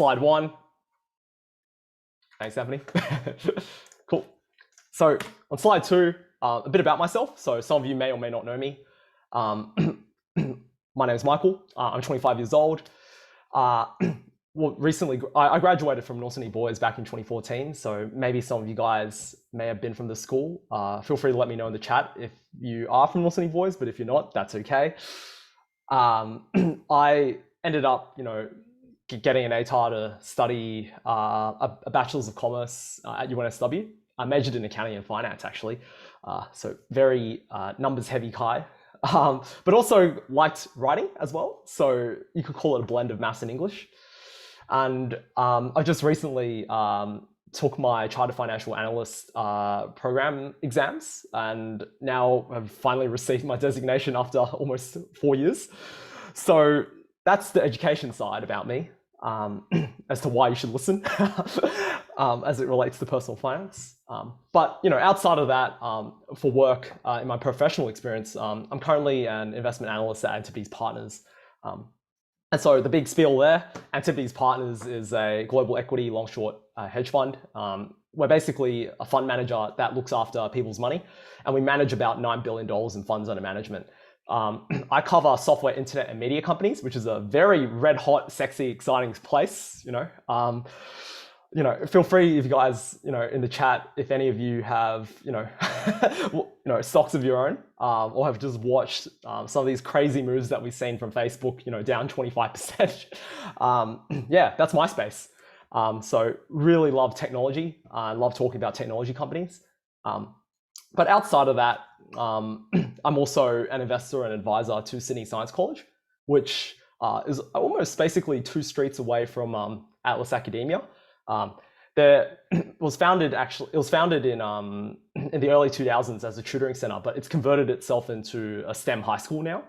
Slide one. Thanks, Anthony. Cool. So on slide two, a bit about myself. So some of you may or may not know me. My name is Michael. I'm 25 years old. Well, recently, I graduated from North Sydney Boys back in 2014. So maybe some of you guys may have been from the school. Feel free to let me know in the chat if you are from North Sydney Boys, but if you're not, that's okay. I ended up, getting an ATAR to study a Bachelor's of Commerce at UNSW. I majored in accounting and finance, actually. So very numbers heavy Kai. But also liked writing as well. So you could call it a blend of maths and English. And I just recently took my Chartered Financial Analyst program exams, and now have finally received my designation after almost 4 years. So that's the education side about me, as to why you should listen as it relates to personal finance. But outside of that, for work in my professional experience, I'm currently an investment analyst at Antipodes Partners. And so the big spiel there, Antipodes Partners is a global equity long-short hedge fund. We're basically a fund manager that looks after people's money, and we manage about $9 billion in funds under management. I cover software, internet, and media companies, which is a very red hot, sexy, exciting place. Feel free, if you guys, in the chat, if any of you have, stocks of your own, or have just watched some of these crazy moves that we've seen from Facebook, down 25%. Yeah, that's my space. So really love technology. I love talking about technology companies. But outside of that, I'm also an investor and advisor to Sydney Science College, which is almost basically 2 streets away from Atlas Academia. It was founded in the early 2000s as a tutoring center, but it's converted itself into a STEM high school now.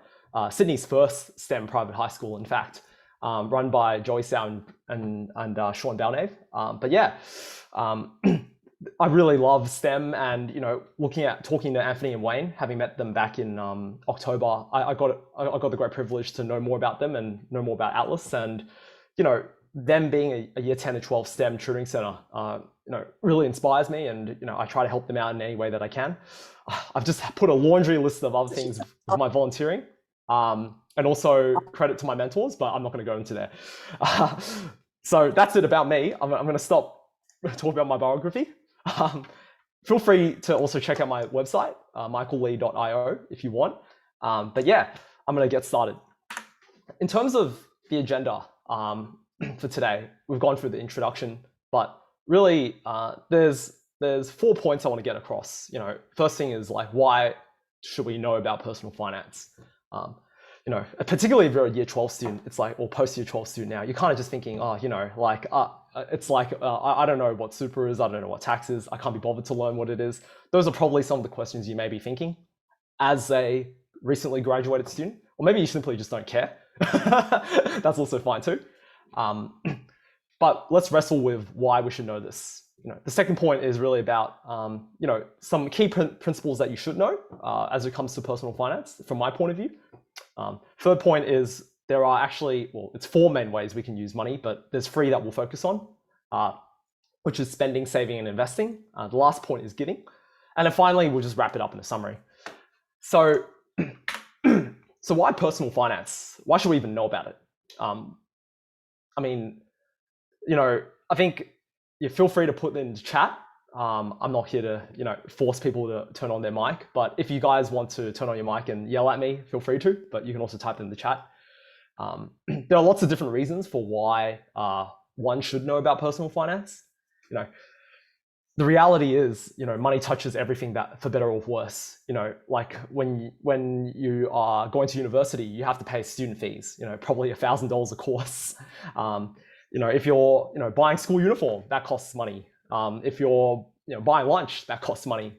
Sydney's first STEM private high school, in fact, run by Joey Sow and Sean Balnave. But yeah, I really love STEM, and talking to Anthony and Wayne, having met them back in October, I got the great privilege to know more about them and know more about Atlas, and them being a year 10 to 12 STEM tutoring center, really inspires me, and I try to help them out in any way that I can. I've just put a laundry list of other things with my volunteering, and also credit to my mentors, but I'm not going to go into there. So that's it about me. I'm going to stop talking about my biography. Feel free to also check out my website, michaellee.io, if you want. But yeah, I'm going to get started. In terms of the agenda for today, we've gone through the introduction, but really there's 4 points I want to get across. First thing is why should we know about personal finance? Particularly if you're a year 12 student, it's or post year 12 student now, you're kind of just thinking, it's I don't know what super is, I don't know what tax is, I can't be bothered to learn what it is. Those are probably some of the questions you may be thinking as a recently graduated student, or maybe you simply just don't care. That's also fine too. But let's wrestle with why we should know this. The second point is really about, some key principles that you should know as it comes to personal finance, from my point of view. Third point is there are actually, it's 4 main ways we can use money, but there's 3 that we'll focus on, which is spending, saving, and investing. The last point is giving. And then finally, we'll just wrap it up in a summary. So, so why personal finance? Why should we even know about it? I think you feel free to put it in the chat. I'm not here to, force people to turn on their mic, but if you guys want to turn on your mic and yell at me, feel free to, but you can also type it in the chat. There are lots of different reasons for why one should know about personal finance. The reality is, money touches everything, that for better or worse. When you are going to university, you have to pay student fees, probably $1,000 a course. If you're, buying school uniform, that costs money. If you're, buying lunch, that costs money.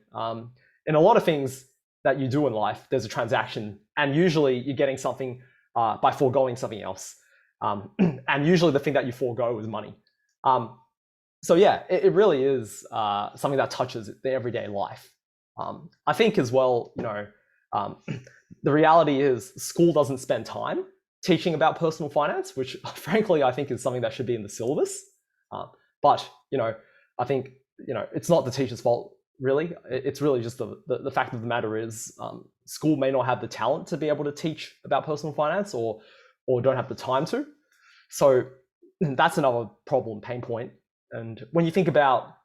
In a lot of things that you do in life, there's a transaction, and usually you're getting something by foregoing something else. And usually the thing that you forego is money. So yeah, it really is something that touches the everyday life. I think as well, the reality is school doesn't spend time teaching about personal finance, which frankly I think is something that should be in the syllabus. But I think it's not the teacher's fault really. It's really just the fact of the matter is school may not have the talent to be able to teach about personal finance, or don't have the time to. So that's another problem, pain point. And when you think about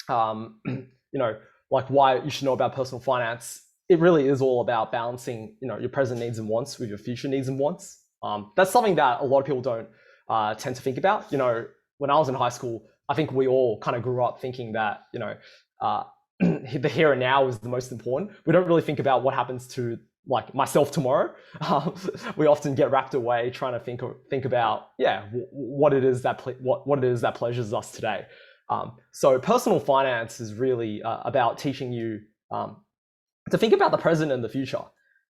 like why you should know about personal finance, it really is all about balancing your present needs and wants with your future needs and wants. That's something that a lot of people don't tend to think about. When I was in high school, I think we all kind of grew up thinking that the here and now is the most important. We don't really think about what happens to like myself tomorrow. We often get wrapped away trying to think about what it is that pleasures us today. So personal finance is really about teaching you to think about the present and the future.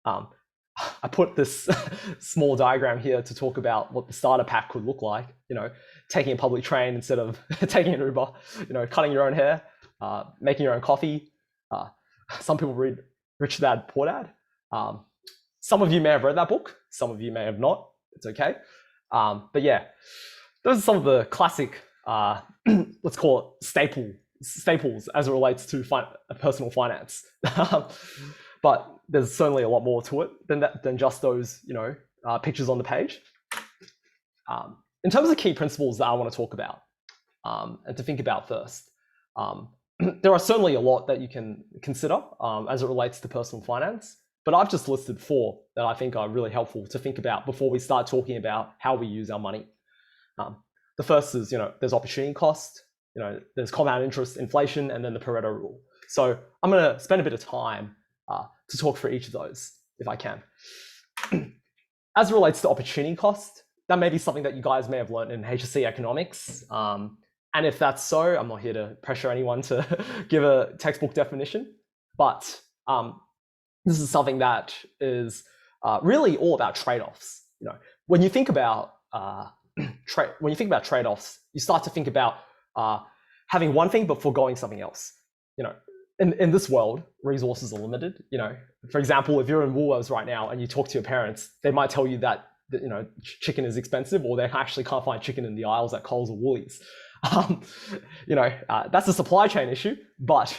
I put this small diagram here to talk about what the starter pack could look like. Taking a public train instead of taking an Uber. Cutting your own hair, making your own coffee. Some people read Rich Dad Poor Dad. Some of you may have read that book. Some of you may have not. It's okay. But yeah, those are some of the classic, let's call it staples as it relates to personal finance. But there's certainly a lot more to it than just those pictures on the page. In terms of key principles that I want to talk about and to think about first, there are certainly a lot that you can consider as it relates to personal finance, but I've just listed 4 that I think are really helpful to think about before we start talking about how we use our money. The first is, there's opportunity cost, there's compound interest, inflation, and then the Pareto rule. So I'm going to spend a bit of time to talk for each of those, if I can. As it relates to opportunity cost, that may be something that you guys may have learned in HSC economics. And if that's so, I'm not here to pressure anyone to give a textbook definition, but this is something that is really all about trade-offs. When you think about trade-offs, you start to think about having one thing but foregoing something else. In this world, resources are limited. For example, if you're in Woolworths right now and you talk to your parents, they might tell you that chicken is expensive, or they actually can't find chicken in the aisles at Coles or Woolies. That's a supply chain issue, but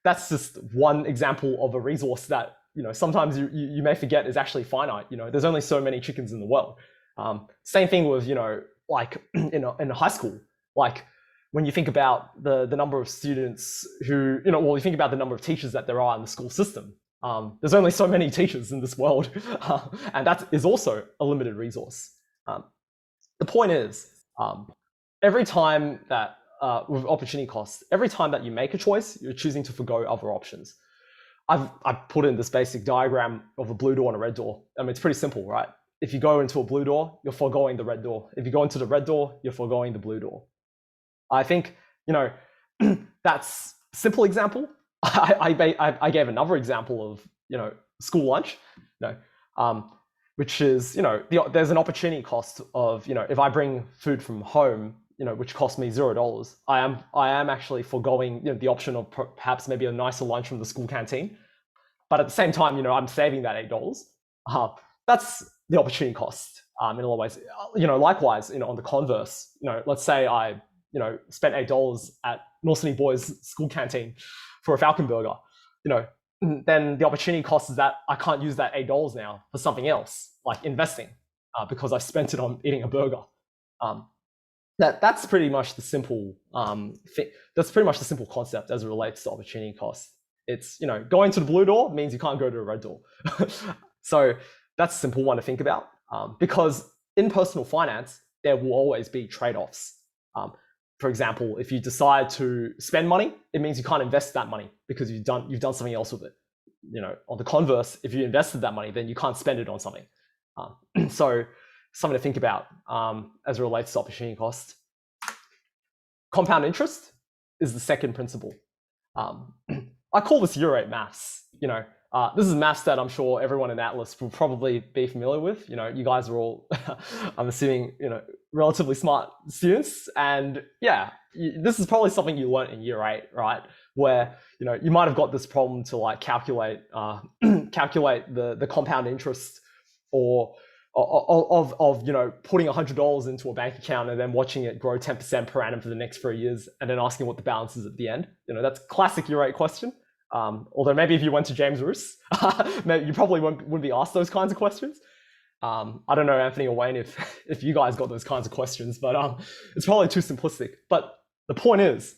that's just one example of a resource that sometimes you may forget is actually finite. There's only so many chickens in the world. Same thing with like in high school, like when you think about the number of students who you think about the number of teachers that there are in the school system. There's only so many teachers in this world, and that is also a limited resource. The point is, every time that with opportunity costs, every time that you make a choice, you're choosing to forgo other options. I've put in this basic diagram of a blue door and a red door. It's pretty simple, right? If you go into a blue door, you're foregoing the red door. If you go into the red door, you're foregoing the blue door. I think that's a simple example. I gave another example of school lunch, which is there's an opportunity cost of if I bring food from home, which costs me $0, I am actually foregoing the option of perhaps maybe a nicer lunch from the school canteen, but at the same time I'm saving that $8. That's the opportunity cost in a lot of ways. Likewise, on the converse, let's say I spent $8 at North Sydney Boys school canteen for a Falcon burger, then the opportunity cost is that I can't use that $8 now for something else, like investing, because I've spent it on eating a burger. That's pretty much the simple that's pretty much the simple concept as it relates to opportunity cost. It's going to the blue door means you can't go to the red door. So that's a simple one to think about, because in personal finance there will always be trade-offs. For example, if you decide to spend money, it means you can't invest that money because you've done something else with it. On the converse, if you invested that money, then you can't spend it on something. So something to think about as it relates to opportunity cost. Compound interest is the second principle. I call this year 8 maths. This is maths that I'm sure everyone in Atlas will probably be familiar with. You guys are all, I'm assuming, relatively smart students, and this is probably something you learned in year 8, right? Where you might have got this problem to like calculate the compound interest, or of putting $100 into a bank account and then watching it grow 10% per annum for the next 3 years and then asking what the balance is at the end. That's a classic year 8 question. Although maybe if you went to James Roos, you probably wouldn't be asked those kinds of questions. I don't know, Anthony or Wayne, if you guys got those kinds of questions, but it's probably too simplistic. But the point is,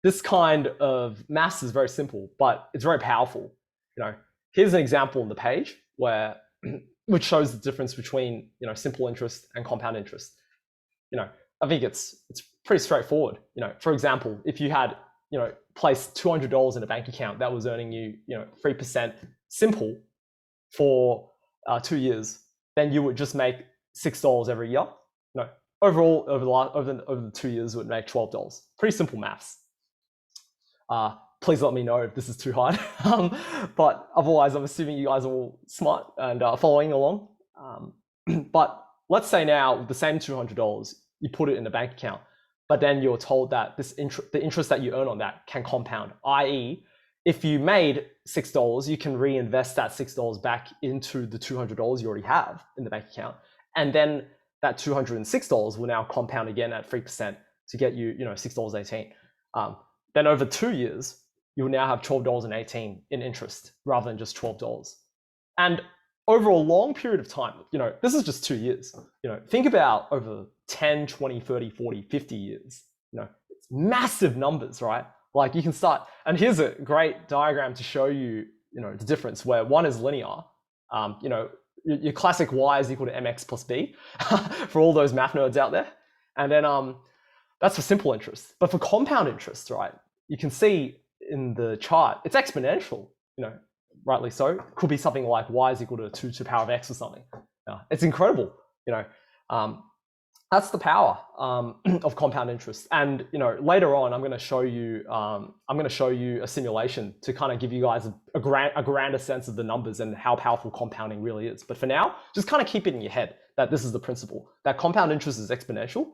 this kind of maths is very simple, but it's very powerful. Here's an example on the page which shows the difference between simple interest and compound interest. I think it's pretty straightforward. For example, if you had placed $200 in a bank account that was earning you 3% simple for 2 years, then you would just make $6 every year. Overall, over the 2 years, it would make $12. Pretty simple maths. Please let me know if this is too hard. But otherwise, I'm assuming you guys are all smart and following along. But let's say now, with the same $200, you put it in the bank account, but then you're told that the interest that you earn on that can compound, i.e., if you made $6, you can reinvest that $6 back into the $200 you already have in the bank account, and then that $206 will now compound again at 3% to get you, $6.18. Then over 2 years, you will now have $12.18 in interest rather than just $12. And over a long period of time, this is just 2 years. Think about over 10, 20, 30, 40, 50 years. It's massive numbers, right? Like you can start, and here's a great diagram to show you, the difference where one is linear. Your classic y is equal to mx plus b for all those math nerds out there. And then that's for simple interest. But for compound interest, right, you can see in the chart, it's exponential, rightly so. It could be something like y is equal to 2 to the power of x or something. It's incredible, That's the power of compound interest. And later on, I'm going to show you a simulation to kind of give you guys a grander sense of the numbers and how powerful compounding really is. But for now, just kind of keep it in your head that this is the principle, that compound interest is exponential.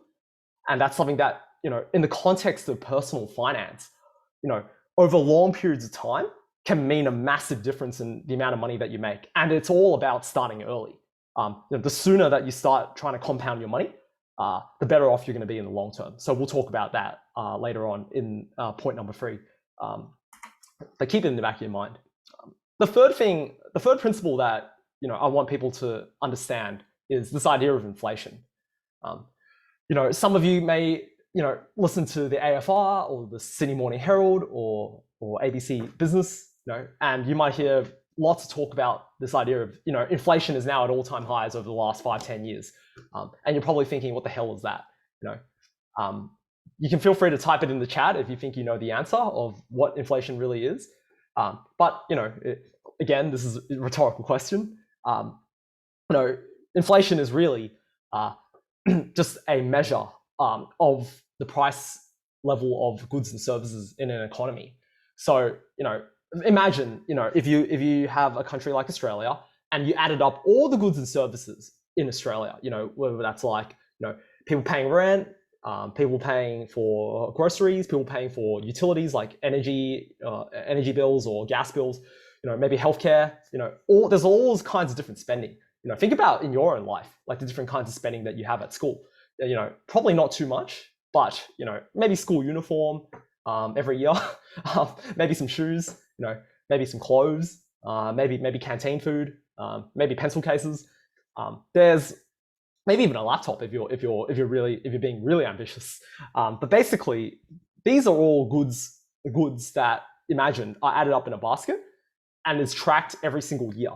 And that's something that, in the context of personal finance, over long periods of time can mean a massive difference in the amount of money that you make. And it's all about starting early. The sooner that you start trying to compound your money, the better off you're going to be in the long term. So we'll talk about that later on in point number 3. But keep it in the back of your mind. The third principle that I want people to understand is this idea of inflation. Some of you may listen to the AFR or the Sydney Morning Herald or ABC Business, and you might hear lots of talk about this idea of inflation is now at all-time highs over the last 5-10 years. And you're probably thinking, what the hell is that? You can feel free to type it in the chat if you think you know the answer of what inflation really is. But again, this is a rhetorical question. Inflation is really just a measure of the price level of goods and services in an economy. So imagine if you have a country like Australia and you added up all the goods and services in Australia, whether that's like, people paying rent, people paying for groceries, people paying for utilities like energy bills or gas bills, maybe healthcare, there's all those kinds of different spending. Think about in your own life, like the different kinds of spending that you have at school. Probably not too much, but maybe school uniform every year, maybe some shoes, maybe some clothes, maybe canteen food, maybe pencil cases. There's maybe even a laptop if you're being really ambitious. But basically, these are all goods that, imagine, are added up in a basket and is tracked every single year.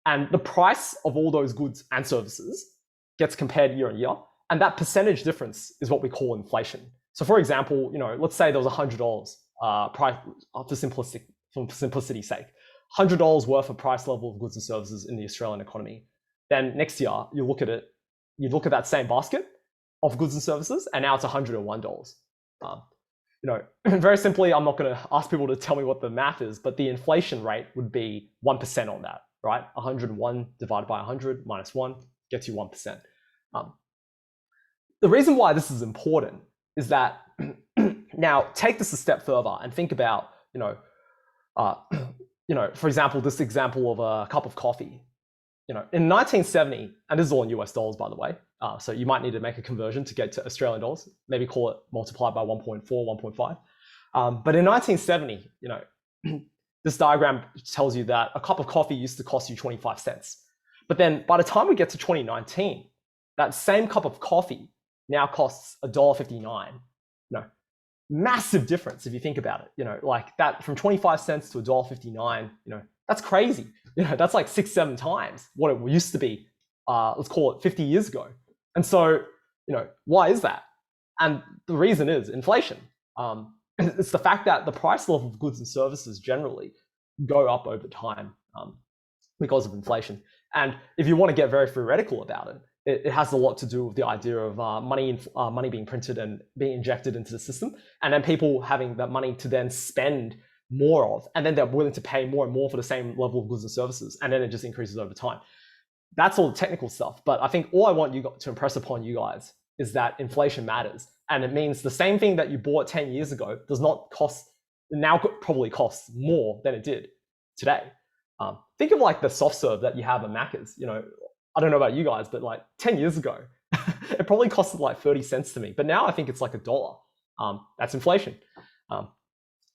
And the price of all those goods and services gets compared year on year. And that percentage difference is what we call inflation. So for example, let's say there was $100 price for simplicity's sake, $100 worth of price level of goods and services in the Australian economy. Then next year, you look at that same basket of goods and services, and now it's $101. Very simply, I'm not going to ask people to tell me what the math is, but the inflation rate would be 1% on that, right? 101 divided by 100 minus 1 gets you 1%. The reason why this is important is that now take this a step further and think about, for example, this example of a cup of coffee. in 1970, and this is all in US dollars, by the way, so you might need to make a conversion to get to Australian dollars, maybe call it multiplied by 1.4, 1.5. But in 1970, this diagram tells you that a cup of coffee used to cost you 25 cents. But then by the time we get to 2019, that same cup of coffee now costs $1.59. Massive difference if you think about it. Like that from 25 cents to $1.59, that's crazy. That's like 6-7 times what it used to be, let's call it 50 years ago. And so, why is that? And the reason is inflation. It's the fact that the price level of goods and services generally go up over time because of inflation. And if you want to get very theoretical about it, it has a lot to do with the idea of money being printed and being injected into the system, and then people having that money to then spend more of, and then they're willing to pay more and more for the same level of goods and services, and then it just increases over time. That's all the technical stuff, but I think all I want you to impress upon you guys is that inflation matters, and it means the same thing that you bought 10 years ago does not cost, now probably costs more than it did today. Think of like the soft serve that you have at Macca's. I don't know about you guys, but like 10 years ago, it probably costed like 30 cents to me. But now I think it's like $1. That's inflation.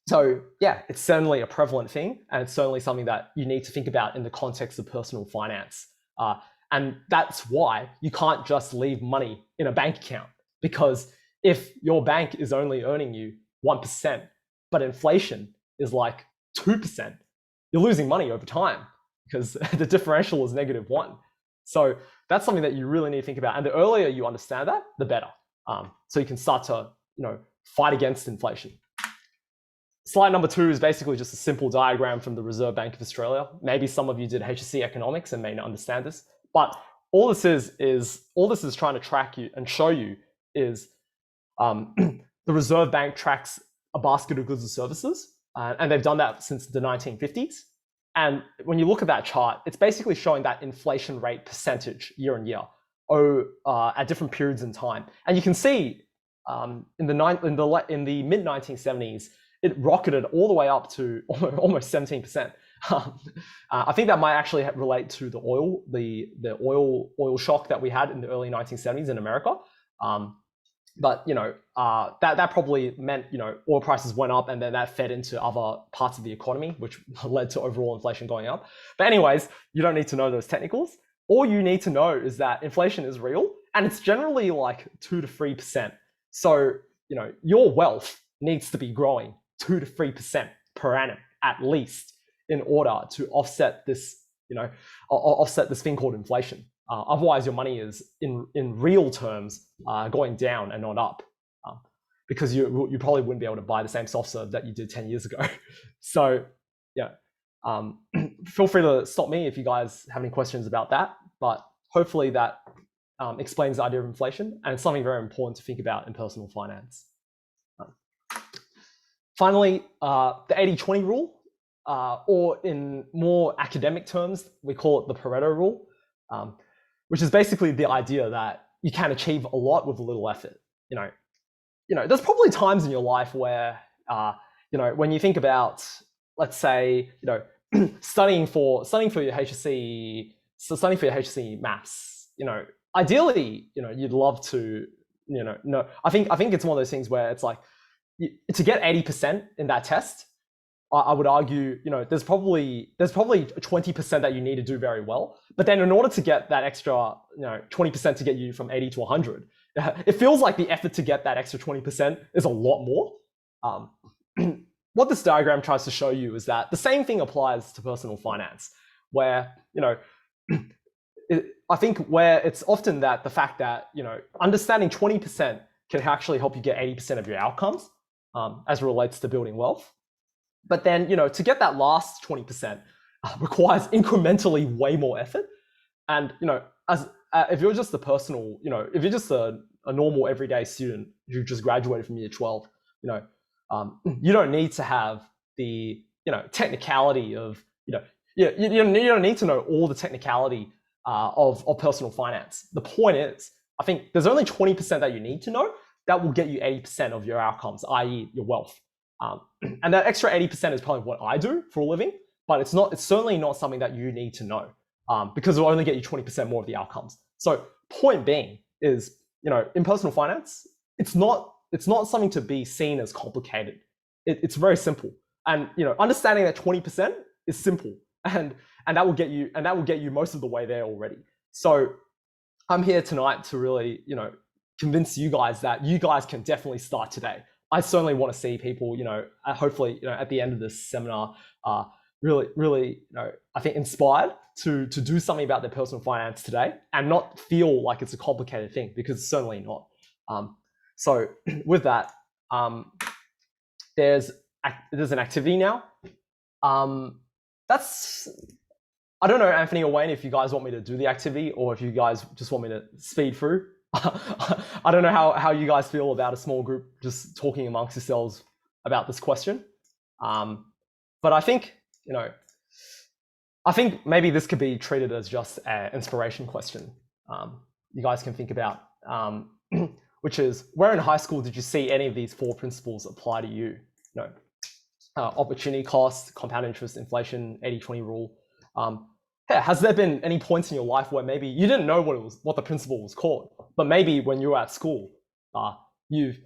So yeah, it's certainly a prevalent thing. And it's certainly something that you need to think about in the context of personal finance. And that's why you can't just leave money in a bank account. Because if your bank is only earning you 1%, but inflation is like 2%, you're losing money over time because the differential is -1. So that's something that you really need to think about. And the earlier you understand that, the better. So you can start to, fight against inflation. Slide number 2 is basically just a simple diagram from the Reserve Bank of Australia. Maybe some of you did HSC economics and may not understand this, but all this is trying to track you and show you is the Reserve Bank tracks a basket of goods and services, and they've done that since the 1950s. And when you look at that chart, it's basically showing that inflation rate percentage year on year at different periods in time. And you can see in the mid 1970s, it rocketed all the way up to almost 17%. I think that might actually relate to the oil shock that we had in the early 1970s in America. But that probably meant oil prices went up, and then that fed into other parts of the economy, which led to overall inflation going up. But anyways, you don't need to know those technicals. All you need to know is that inflation is real, and it's generally like 2 to 3%. So your wealth needs to be growing 2 to 3% per annum at least in order to offset this thing called inflation. Otherwise, your money is in real terms going down and not up, because you probably wouldn't be able to buy the same soft serve that you did 10 years ago. So yeah, feel free to stop me if you guys have any questions about that. But hopefully that explains the idea of inflation, and it's something very important to think about in personal finance. Finally, the 80-20 rule, or in more academic terms, we call it the Pareto rule. Which is basically the idea that you can achieve a lot with a little effort. There's probably times in your life where, when you think about, let's say, studying for your HSC maths, ideally, you'd love to, no, I think it's one of those things where it's like, to get 80% in that test, I would argue, there's probably 20% that you need to do very well. But then in order to get that extra, 20% to get you from 80 to 100, it feels like the effort to get that extra 20% is a lot more. What this diagram tries to show you is that the same thing applies to personal finance, where, I think where it's often that the fact that, understanding 20% can actually help you get 80% of your outcomes as it relates to building wealth. But then, to get that last 20% requires incrementally way more effort. And, if you're just a personal, if you're just a normal everyday student who just graduated from year 12, you don't need to have the, technicality of, you don't need to know all the technicality of personal finance. The point is, I think there's only 20% that you need to know that will get you 80% of your outcomes, i.e. your wealth. And that extra 80% is probably what I do for a living, but it's certainly not something that you need to know. because it will only get you 20% more of the outcomes. So point being is, in personal finance, it's not something to be seen as complicated. It's very simple. And understanding that 20% is simple, and that will get you most of the way there already. So I'm here tonight to really, convince you guys that you guys can definitely start today. I certainly want to see people, hopefully, at the end of this seminar, really, I think inspired to do something about their personal finance today and not feel like it's a complicated thing, because it's certainly not. So with that, there's an activity now. I don't know, Anthony or Wayne, if you guys want me to do the activity or if you guys just want me to speed through. I don't know how you guys feel about a small group just talking amongst yourselves about this question. But I think, maybe this could be treated as just an inspiration question you guys can think about, which is, where in high school did you see any of these 4 principles apply to you? Opportunity cost, compound interest, inflation, 80-20 rule. Has there been any points in your life where maybe you didn't know what the principle was called, but maybe when you were at school, you've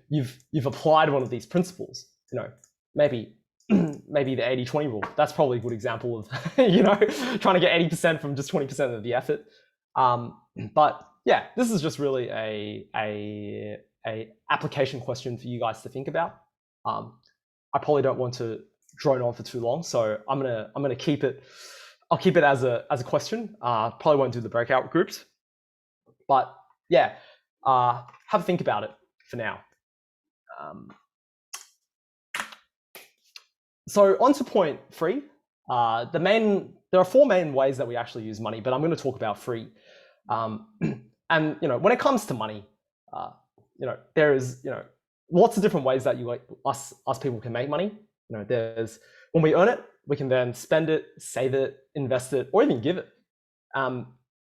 applied one of these principles? Maybe the 80-20 rule. That's probably a good example of trying to get 80% from just 20% of the effort. But yeah, this is just really a application question for you guys to think about. I probably don't want to drone on for too long, so I'm gonna keep it. I'll keep it as a question. Probably won't do the breakout groups, but yeah, have a think about it for now. So on to point 3. There are 4 main ways that we actually use money, but I'm going to talk about 3. And when it comes to money, there is lots of different ways that us people can make money. There's when we earn it, we can then spend it, save it, invest it, or even give it. And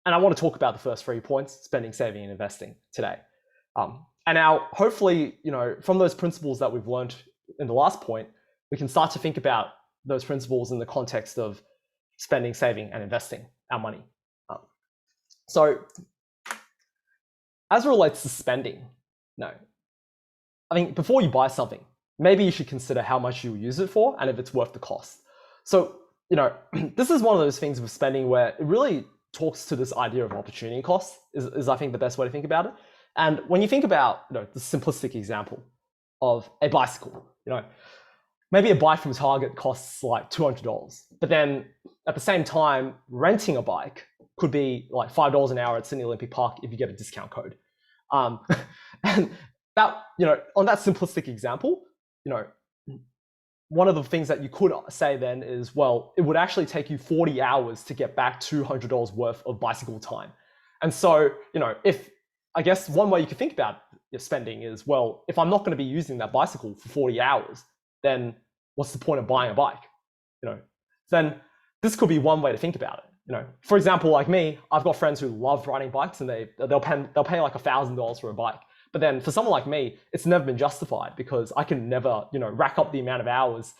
I want to talk about the first 3 points: spending, saving, and investing today. And now, hopefully, from those principles that we've learned in the last point, we can start to think about those principles in the context of spending, saving, and investing our money. So as it relates to spending, I think before you buy something, maybe you should consider how much you use it for and if it's worth the cost. So, this is one of those things with spending where it really talks to this idea of opportunity cost is I think the best way to think about it. And when you think about the simplistic example of a bicycle, maybe a bike from Target costs like $200, but then at the same time, renting a bike could be like $5 an hour at Sydney Olympic Park if you get a discount code. And that, on that simplistic example, one of the things that you could say then is, well, it would actually take you 40 hours to get back $200 worth of bicycle time. And so, I guess one way you could think about your spending is, well, if I'm not going to be using that bicycle for 40 hours, then what's the point of buying a bike? Then this could be one way to think about it. For example, like me, I've got friends who love riding bikes and they'll pay like $1,000 for a bike. But then for someone like me, it's never been justified because I can never, rack up the amount of hours,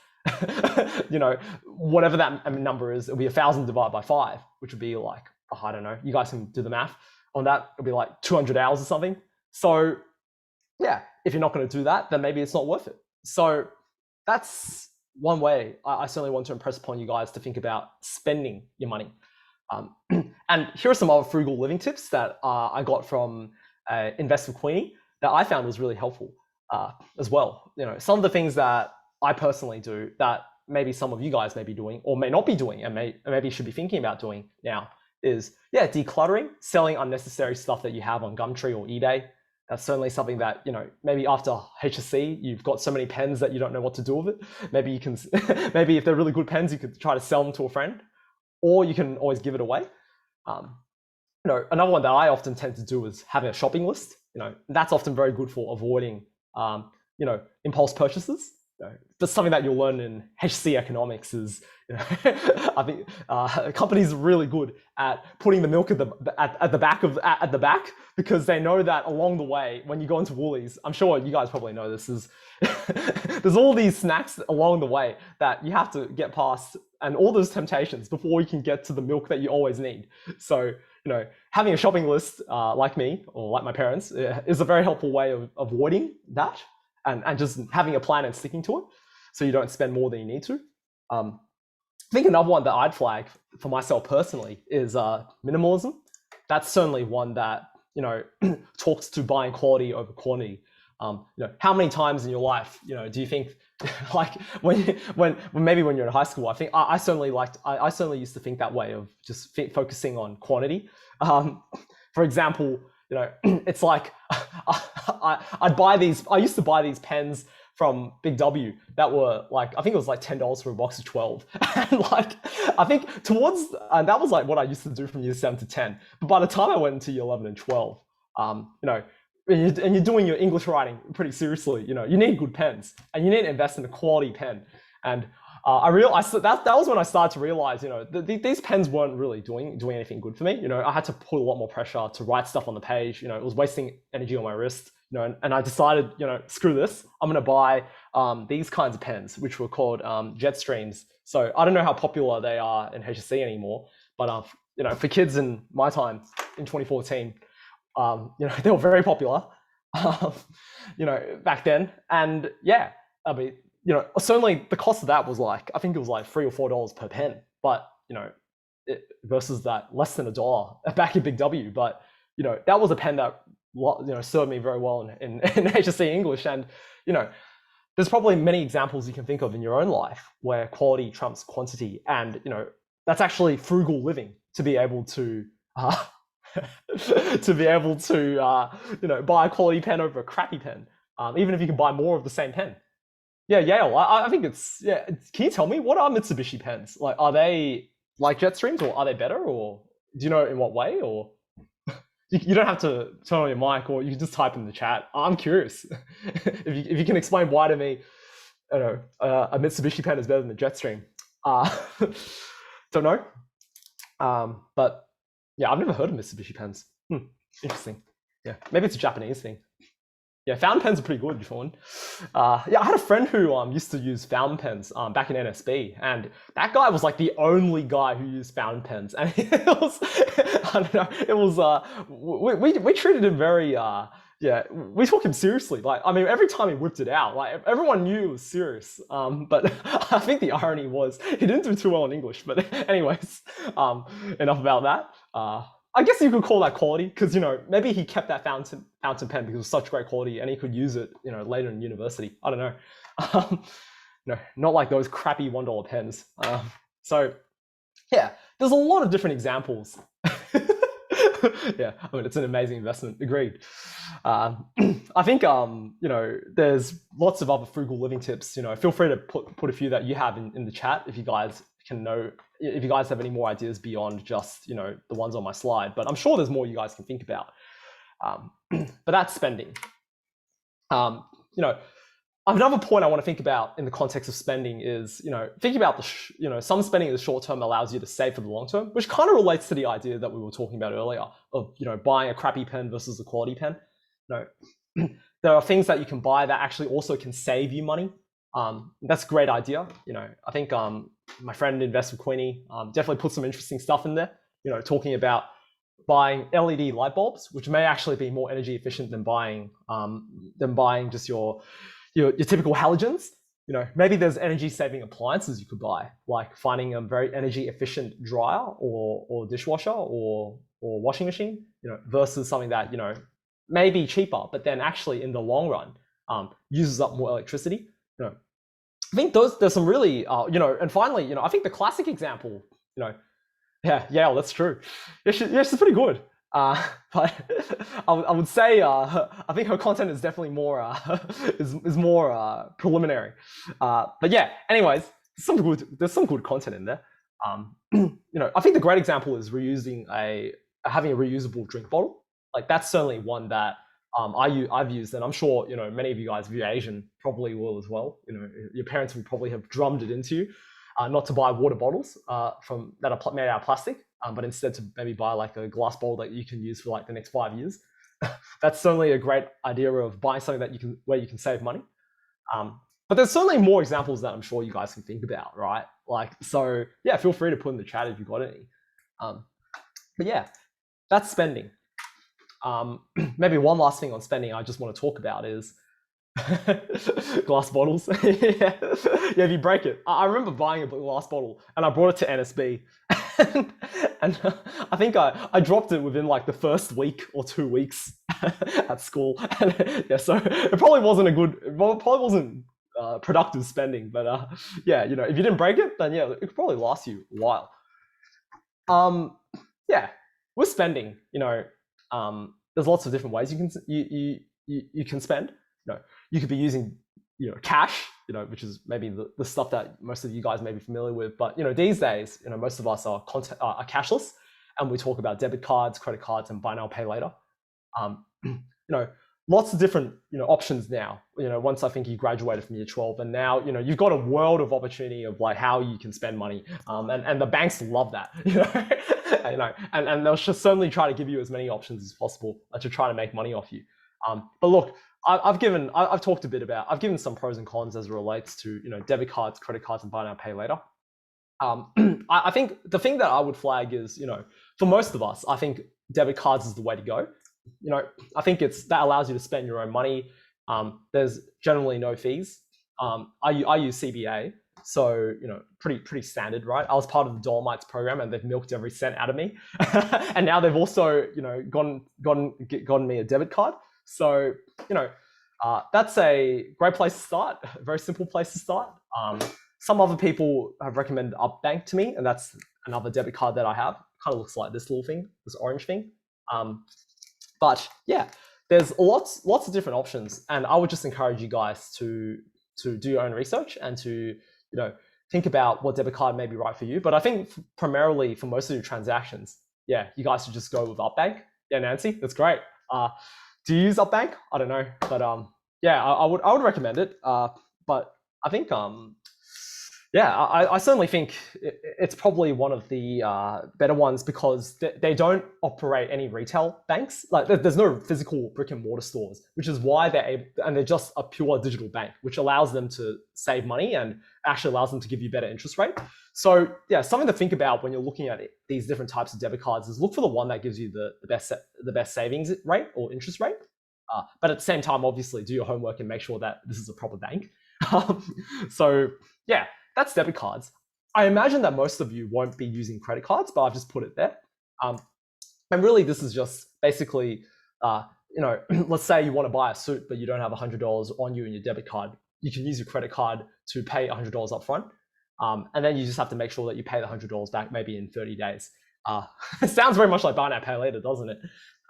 whatever that number is. It'll be 1,000 divided by 5, which would be like, I don't know, you guys can do the math on that. It'll be like 200 hours or something. So yeah, if you're not going to do that, then maybe it's not worth it. So that's one way I certainly want to impress upon you guys to think about spending your money. And here are some other frugal living tips that I got from Invest with Queenie that I found was really helpful as well. Some of the things that I personally do that maybe some of you guys may be doing or may not be doing and maybe should be thinking about doing now is, decluttering, selling unnecessary stuff that you have on Gumtree or eBay. That's certainly something that, maybe after HSC, you've got so many pens that you don't know what to do with it. Maybe you can, maybe if they're really good pens, you could try to sell them to a friend, or you can always give it away. Another one that I often tend to do is having a shopping list. That's often very good for avoiding, impulse purchases. But something that you'll learn in HC economics is, I think companies are really good at putting the milk at the back because they know that along the way, when you go into Woolies, I'm sure you guys probably know this, is there's all these snacks along the way that you have to get past, and all those temptations before you can get to the milk that you always need. So having a shopping list like me or like my parents is a very helpful way of avoiding that. And just having a plan and sticking to it so you don't spend more than you need to. I think another one that I'd flag for myself personally is minimalism. That's certainly one that, talks to buying quality over quantity. How many times in your life, do you think, like when maybe when you're in high school, I think I certainly used to think that way of just focusing on quantity. For example, it's like I used to buy these pens from Big W that were like, I think it was like $10 for a box of 12. And like, I think that was like what I used to do from year 7 to 10. But by the time I went into year 11 and 12, and you're doing your English writing pretty seriously, you need good pens and you need to invest in a quality pen. And I realized that was when I started to realize, these pens weren't really doing anything good for me. I had to put a lot more pressure to write stuff on the page. It was wasting energy on my wrist. And I decided, screw this. I'm going to buy these kinds of pens, which were called Jetstreams. So I don't know how popular they are in HSC anymore, but for kids in my time in 2014, they were very popular, back then. And yeah, I mean, certainly the cost of that was like, I think it was like $3 or $4 per pen, but versus that less than $1 back in Big W. But that was a pen that served me very well in HSC English. And there's probably many examples you can think of in your own life where quality trumps quantity, and that's actually frugal living to be able to buy a quality pen over a crappy pen, even if you can buy more of the same pen. Yeah, Yale. I think it's, yeah. Can you tell me, what are Mitsubishi pens? Like, are they like Jetstreams, or are they better, or do you know in what way? Or you don't have to turn on your mic, or you can just type in the chat. I'm curious if you can explain why to me, a Mitsubishi pen is better than a Jetstream. Don't know. But yeah, I've never heard of Mitsubishi pens. Interesting. Yeah, maybe it's a Japanese thing. Yeah, fountain pens are pretty good, Sean. Yeah, I had a friend who used to use fountain pens back in NSB, and that guy was like the only guy who used fountain pens, and it was, I don't know, it was we treated him very yeah, we took him seriously. Like, I mean, every time he whipped it out, like everyone knew it was serious. But I think the irony was he didn't do too well in English. But anyways, enough about that. I guess you could call that quality, because maybe he kept that fountain pen because it was such great quality, and he could use it later in university. I don't know. No, not like those crappy $1 pens. So yeah, there's a lot of different examples. Yeah, I mean, it's an amazing investment. Agreed. I think there's lots of other frugal living tips. Feel free to put a few that you have in the chat if you guys can know. If you guys have any more ideas beyond just the ones on my slide, but I'm sure there's more you guys can think about. But that's spending. Another point I want to think about in the context of spending is, thinking about some spending in the short term allows you to save for the long term, which kind of relates to the idea that we were talking about earlier of, buying a crappy pen versus a quality pen. There are things that you can buy that actually also can save you money. That's a great idea. I think my friend Invest with Queenie definitely put some interesting stuff in there, talking about buying LED light bulbs, which may actually be more energy efficient than buying just your typical halogens. Maybe there's energy saving appliances you could buy, like finding a very energy efficient dryer or dishwasher or washing machine, versus something that, may be cheaper, but then actually in the long run, uses up more electricity. I think there's some really, and finally, I think the classic example, yeah, that's true. Yeah, she's pretty good. But I would say I think her content is definitely more is more preliminary. But yeah, anyways, there's some good content in there. I think the great example is having a reusable drink bottle. Like, that's certainly one that I've used, and I'm sure many of you guys, if you're Asian, probably will as well. Your parents will probably have drummed it into you, not to buy water bottles from that are made out of plastic, but instead to maybe buy like a glass bottle that you can use for like the next 5 years. That's certainly a great idea of buying something that where you can save money. But there's certainly more examples that I'm sure you guys can think about, right? Like, so yeah, feel free to put in the chat if you've got any. But yeah, that's spending. Maybe one last thing on spending I just want to talk about is glass bottles. Yeah, if you break it. I remember buying a glass bottle and I brought it to NSB. and I think I dropped it within like the first week or 2 weeks at school. And, yeah, so it probably wasn't productive spending, but yeah, if you didn't break it, then yeah, it could probably last you a while. Yeah, with spending, there's lots of different ways you can spend. You could be using cash, which is maybe the stuff that most of you guys may be familiar with. But these days, most of us are cashless, and we talk about debit cards, credit cards, and buy now, pay later. Lots of different options now. Once I think you graduated from year 12, and now you've got a world of opportunity of like how you can spend money, and the banks love that. And they'll just certainly try to give you as many options as possible to try to make money off you. But look, I've given some pros and cons as it relates to debit cards, credit cards, and buy now, pay later. I think the thing that I would flag is for most of us, I think debit cards is the way to go. I think that allows you to spend your own money. There's generally no fees. I use CBA, so pretty standard, right? I was part of the Dolomites program, and they've milked every cent out of me. And now they've also gotten me a debit card. So that's a great place to start. A very simple place to start. Some other people have recommended Upbank to me, and that's another debit card that I have. Kind of looks like this little thing, this orange thing. But yeah, there's lots of different options, and I would just encourage you guys to do your own research and to think about what debit card may be right for you. But I think primarily for most of your transactions, yeah, you guys should just go with Upbank. Yeah, Nancy, that's great. Do you use Upbank? I don't know, but yeah, I would recommend it. But I think yeah, I certainly think it's probably one of the better ones because they don't operate any retail banks. Like there's no physical brick and mortar stores, which is why they're just a pure digital bank, which allows them to save money and actually allows them to give you better interest rate. So yeah, something to think about when you're looking at these different types of debit cards is look for the one that gives you the best savings rate or interest rate. But at the same time, obviously, do your homework and make sure that this is a proper bank. So yeah. That's debit cards. I imagine that most of you won't be using credit cards, but I've just put it there. And really, this is just basically, let's say you want to buy a suit, but you don't have $100 on you in your debit card. You can use your credit card to pay $100 up front. And then you just have to make sure that you pay the $100 back maybe in 30 days. It sounds very much like buy now, pay later, doesn't it?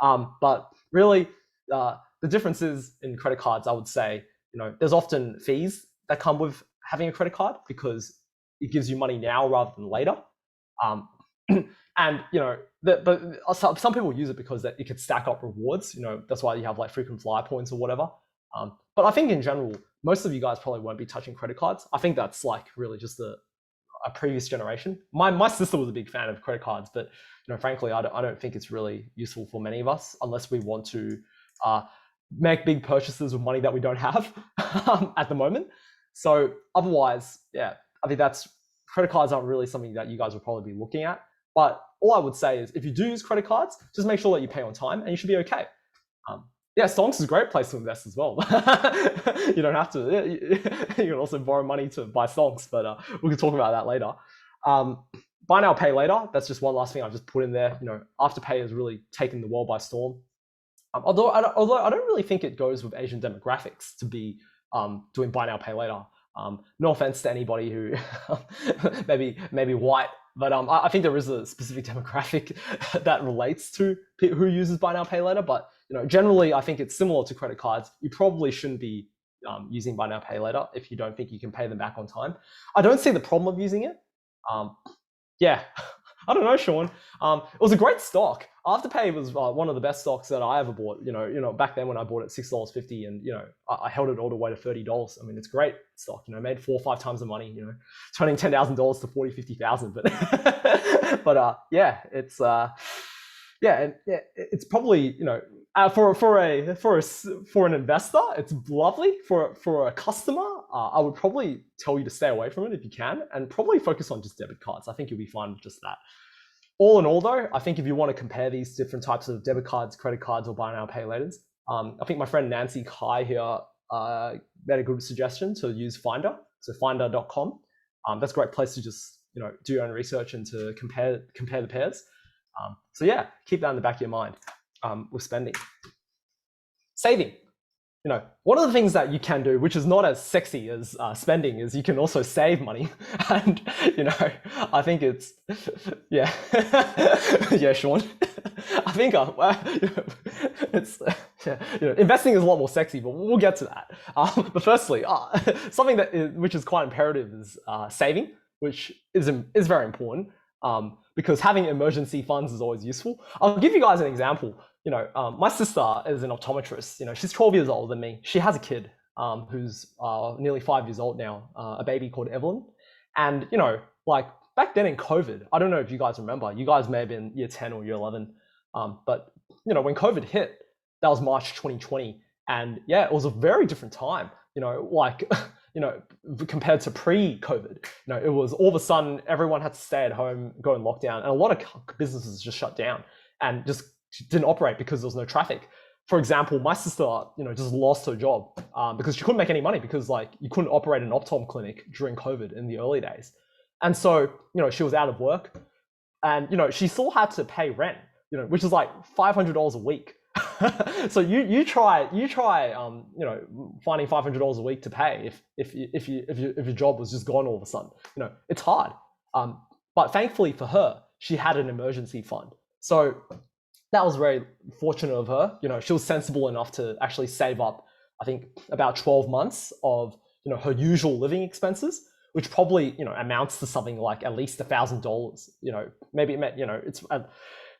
But really, the difference is in credit cards, I would say, there's often fees that come with having a credit card because it gives you money now rather than later. And but some people use it because it could stack up rewards. That's why you have like frequent flyer points or whatever. But I think in general, most of you guys probably won't be touching credit cards. I think that's like really just a previous generation. My sister was a big fan of credit cards, but frankly, I don't think it's really useful for many of us unless we want to make big purchases with money that we don't have at the moment. So otherwise, yeah, I think credit cards aren't really something that you guys will probably be looking at. But all I would say is if you do use credit cards, just make sure that you pay on time and you should be okay. Yeah, Stonks is a great place to invest as well. You don't have to. You can also borrow money to buy Stonks, but we can talk about that later. Buy now, pay later. That's just one last thing I've just put in there. Afterpay has really taken the world by storm. Although I don't really think it goes with Asian demographics to be doing buy now, pay later. No offense to anybody who maybe white, but I think there is a specific demographic that relates to who uses buy now, pay later. But generally, I think it's similar to credit cards. You probably shouldn't be using buy now, pay later if you don't think you can pay them back on time. I don't see the problem of using it. Yeah, I don't know, Sean. It was a great stock. Afterpay was one of the best stocks that I ever bought. Back then when I bought it $6.50, and I held it all the way to $30. I mean, it's great stock. Made 4 or 5 times the money. Turning $10,000 to 40, 50,000. But yeah, it's it's probably for an investor, it's lovely. For a customer, I would probably tell you to stay away from it if you can, and probably focus on just debit cards. I think you'll be fine with just that. All in all, though, I think if you want to compare these different types of debit cards, credit cards, or buy now pay laters, I think my friend Nancy Kai here made a good suggestion to use Finder. So finder.com. That's a great place to just do your own research and to compare the pairs. So yeah, keep that in the back of your mind with spending. Saving. One of the things that you can do, which is not as sexy as spending, is you can also save money. And, I think it's, yeah, yeah, Sean. I think it's, investing is a lot more sexy, but we'll get to that. But firstly, something which is quite imperative is saving, which is very important. Because having emergency funds is always useful. I'll give you guys an example. My sister is an optometrist. She's 12 years older than me. She has a kid who's nearly 5 years old now, a baby called Evelyn. And, like back then in COVID, I don't know if you guys remember, you guys may have been year 10 or year 11. But, when COVID hit, that was March 2020. And yeah, it was a very different time, compared to pre-COVID. It was all of a sudden everyone had to stay at home, go in lockdown, and a lot of businesses just shut down and just didn't operate because there was no traffic. For example, my sister, just lost her job because she couldn't make any money because you couldn't operate an optom clinic during COVID in the early days. And so, she was out of work, and, she still had to pay rent, which is like $500 a week. So you try finding $500 a week to pay if your job was just gone all of a sudden. It's hard. But thankfully for her, she had an emergency fund. So that was very fortunate of her. She was sensible enough to actually save up, I think, about 12 months of her usual living expenses, which probably amounts to something like at least $1,000. Maybe it's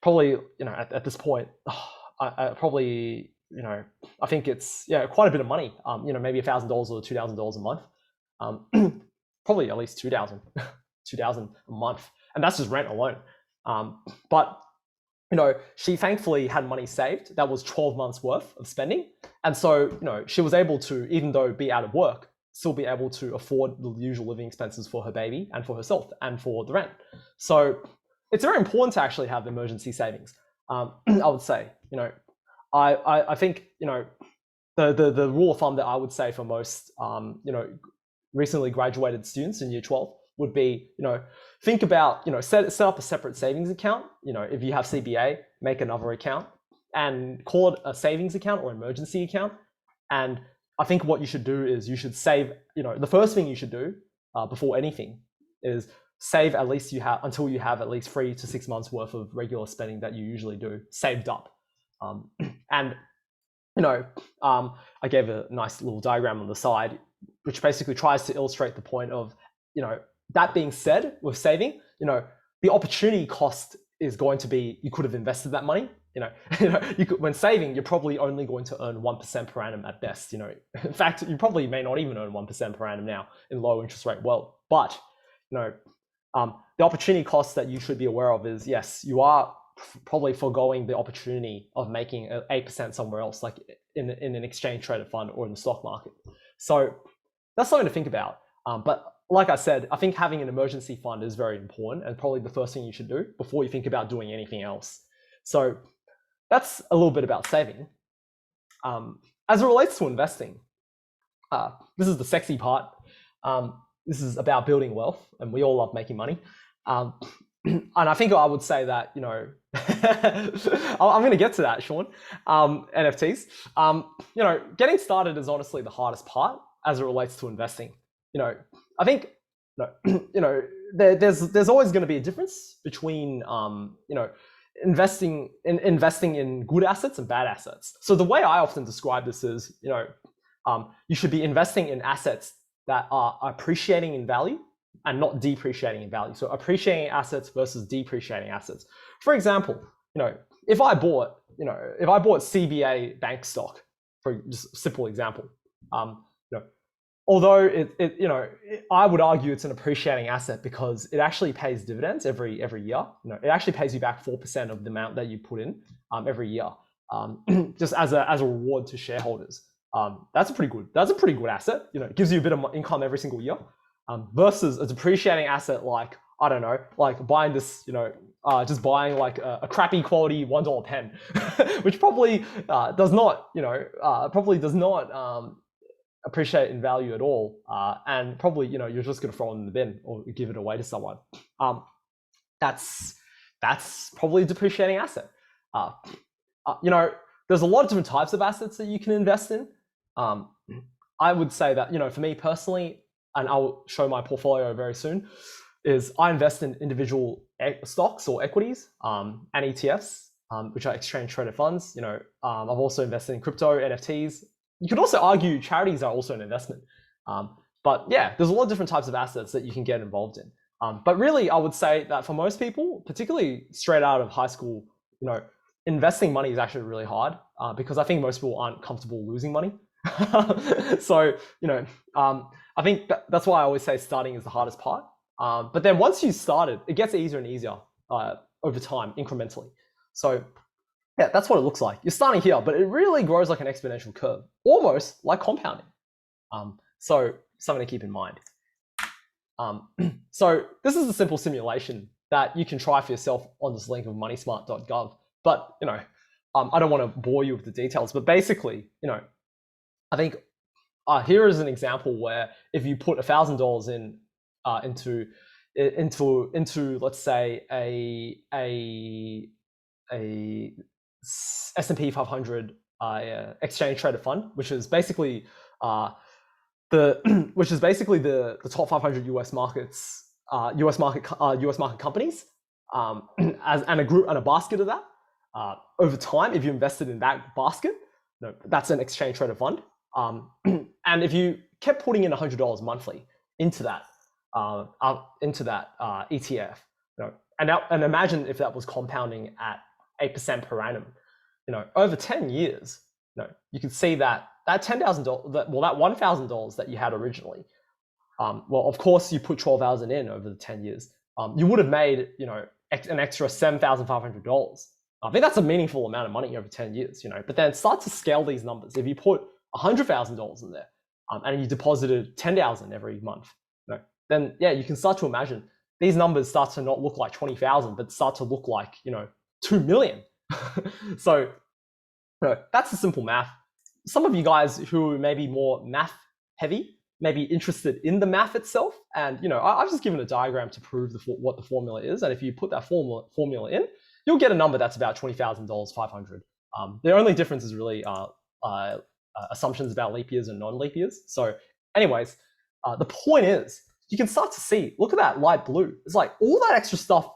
probably at this point. I probably, I think it's quite a bit of money. Maybe $1,000 or $2,000 a month. Probably at least $2,000 a month, and that's just rent alone. But she thankfully had money saved. That was 12 months worth of spending, and so she was able to, even though be out of work, still be able to afford the usual living expenses for her baby and for herself and for the rent. So it's very important to actually have emergency savings. I would say, I think, the rule of thumb that I would say for most, recently graduated students in year 12 would be, think about, set up a separate savings account. If you have CBA, make another account and call it a savings account or emergency account. And I think what you should do is you should save, the first thing you should do before anything is save at least until you have at least 3 to 6 months worth of regular spending that you usually do saved up. And I gave a nice little diagram on the side, which basically tries to illustrate the point of, that being said, with saving, the opportunity cost is going to be, you could have invested that money. When saving, you're probably only going to earn 1% per annum at best. In fact, you probably may not even earn 1% per annum now in low interest rate world. But the opportunity cost that you should be aware of is, yes, you are probably foregoing the opportunity of making 8% somewhere else, like in an exchange traded fund or in the stock market. So that's something to think about. But like I said, I think having an emergency fund is very important and probably the first thing you should do before you think about doing anything else. So that's a little bit about saving. As it relates to investing, this is the sexy part. This is about building wealth, and we all love making money. And I think I would say that, I'm going to get to that, Sean. NFTs. Getting started is honestly the hardest part as it relates to investing. I think, there's always going to be a difference between, investing in good assets and bad assets. So the way I often describe this is, you should be investing in assets that are appreciating in value, and not depreciating in value. So appreciating assets versus depreciating assets. For example, if I bought CBA bank stock, for just a simple example, although I would argue it's an appreciating asset because it actually pays dividends every year. It actually pays you back 4% of the amount that you put in every year, just as a reward to shareholders. That's a pretty good asset. It gives you a bit of income every single year, versus a depreciating asset like, I don't know, like buying this, just buying like a crappy quality $1 pen, which probably does not appreciate in value at all, and probably you're just going to throw it in the bin or give it away to someone. That's probably a depreciating asset. There's a lot of different types of assets that you can invest in. I would say that for me personally, and I'll show my portfolio very soon, is I invest in individual stocks or equities and ETFs, which are exchange traded funds. I've also invested in crypto, NFTs. You could also argue charities are also an investment. But yeah, there's a lot of different types of assets that you can get involved in. But really, I would say that for most people, particularly straight out of high school, investing money is actually really hard, because I think most people aren't comfortable losing money. So, I think that's why I always say starting is the hardest part. But then once you started, it gets easier and easier over time, incrementally. So yeah, that's what it looks like. You're starting here, but it really grows like an exponential curve, almost like compounding. So something to keep in mind. So this is a simple simulation that you can try for yourself on this link of moneysmart.gov. But I don't want to bore you with the details. But basically, I think here is an example where if you put $1,000 in into let's say a S&P 500 exchange traded fund, which is basically the top 500 US markets, US market companies, and a basket of that. Over time, if you invested in that basket, that's an exchange traded fund. And if you kept putting in $100 monthly into that ETF, and imagine if that was compounding at 8% per annum, over 10 years, you can see that $10,000, that $1,000 that you had originally, well, of course you put 12,000 in over the 10 years, you would have made, an extra $7,500. I think that's a meaningful amount of money over 10 years, but then start to scale these numbers. If you put $100,000 in there, and you deposited 10,000 every month, then yeah, you can start to imagine these numbers start to not look like 20,000, but start to look like, 2 million. So that's the simple math. Some of you guys who may be more math heavy may be interested in the math itself. And I've just given a diagram to prove what the formula is. And if you put that formula in, you'll get a number that's about $20,000, 500. The only difference is really assumptions about leap years and non-leap years. So anyways, the point is, you can start to see, look at that light blue. It's like all that extra stuff,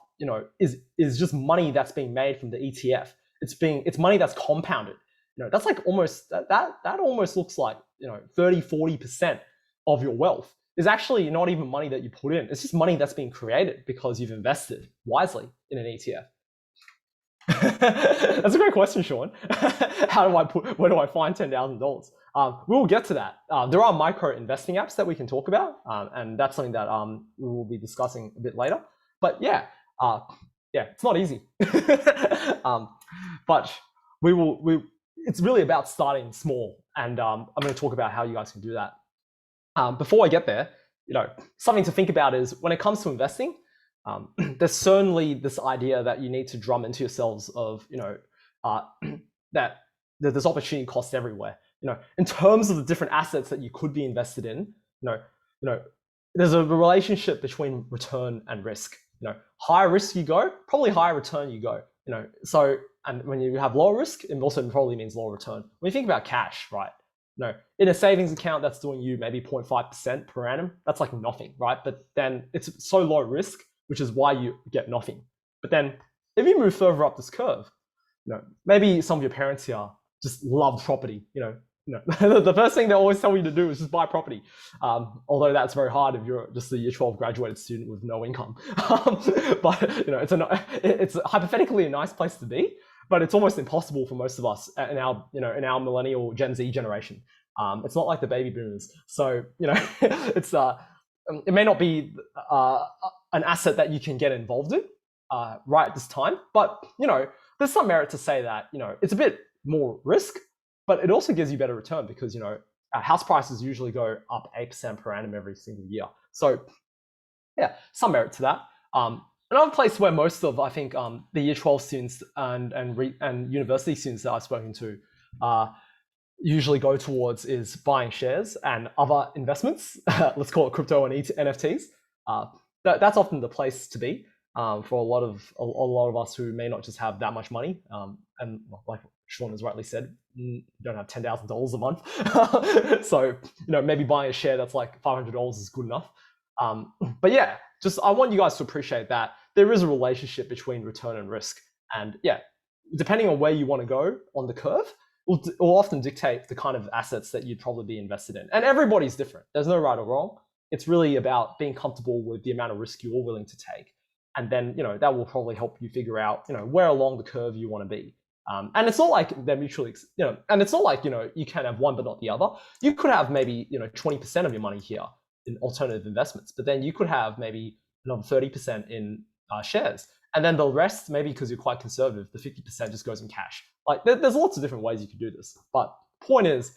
is just money that's being made from the ETF. It's money that's compounded. That's like almost, that almost looks like, 30, 40% of your wealth is actually not even money that you put in. It's just money that's being created because you've invested wisely in an ETF. That's a great question, Sean. Where do I find $10,000? We'll get to that. There are micro investing apps that we can talk about, and that's something that we will be discussing a bit later. But yeah, it's not easy. But it's really about starting small, and I'm going to talk about how you guys can do that. Before I get there, something to think about is when it comes to investing, there's certainly this idea that you need to drum into yourselves of, that there's opportunity cost everywhere. In terms of the different assets that you could be invested in, there's a relationship between return and risk. Higher risk you go, probably higher return you go. So, and when you have lower risk, it also probably means lower return. When you think about cash, right? In a savings account that's doing you maybe 0.5% per annum, that's like nothing, right? But then it's so low risk, which is why you get nothing. But then if you move further up this curve, maybe some of your parents here just love property, the first thing they always tell you to do is just buy property. Although that's very hard if you're just a year 12 graduated student with no income. But it's hypothetically a nice place to be, but it's almost impossible for most of us in our millennial Gen Z generation. It's not like the baby boomers. So, it's it may not be an asset that you can get involved in right at this time, but there's some merit to say that it's a bit more risk, but it also gives you better return because house prices usually go up 8% per annum every single year. So yeah, some merit to that. Another place where most of I think the year 12 students and university students that I've spoken to usually go towards is buying shares and other investments. Let's call it crypto and NFTs. That's often the place to be for a lot of us who may not just have that much money. And like Sean has rightly said, you don't have $10,000 a month. So maybe buying a share that's like $500 is good enough. But yeah, I want you guys to appreciate that there is a relationship between return and risk. And yeah, depending on where you want to go on the curve, will often dictate the kind of assets that you'd probably be invested in. And everybody's different. There's no right or wrong. It's really about being comfortable with the amount of risk you're willing to take. And then, that will probably help you figure out, where along the curve you want to be. And it's not like they're mutually, and it's not like, you can have one but not the other. You could have maybe, 20% of your money here in alternative investments, but then you could have maybe another 30% in shares. And then the rest, maybe because you're quite conservative, the 50% just goes in cash. Like there's lots of different ways you could do this. But point is,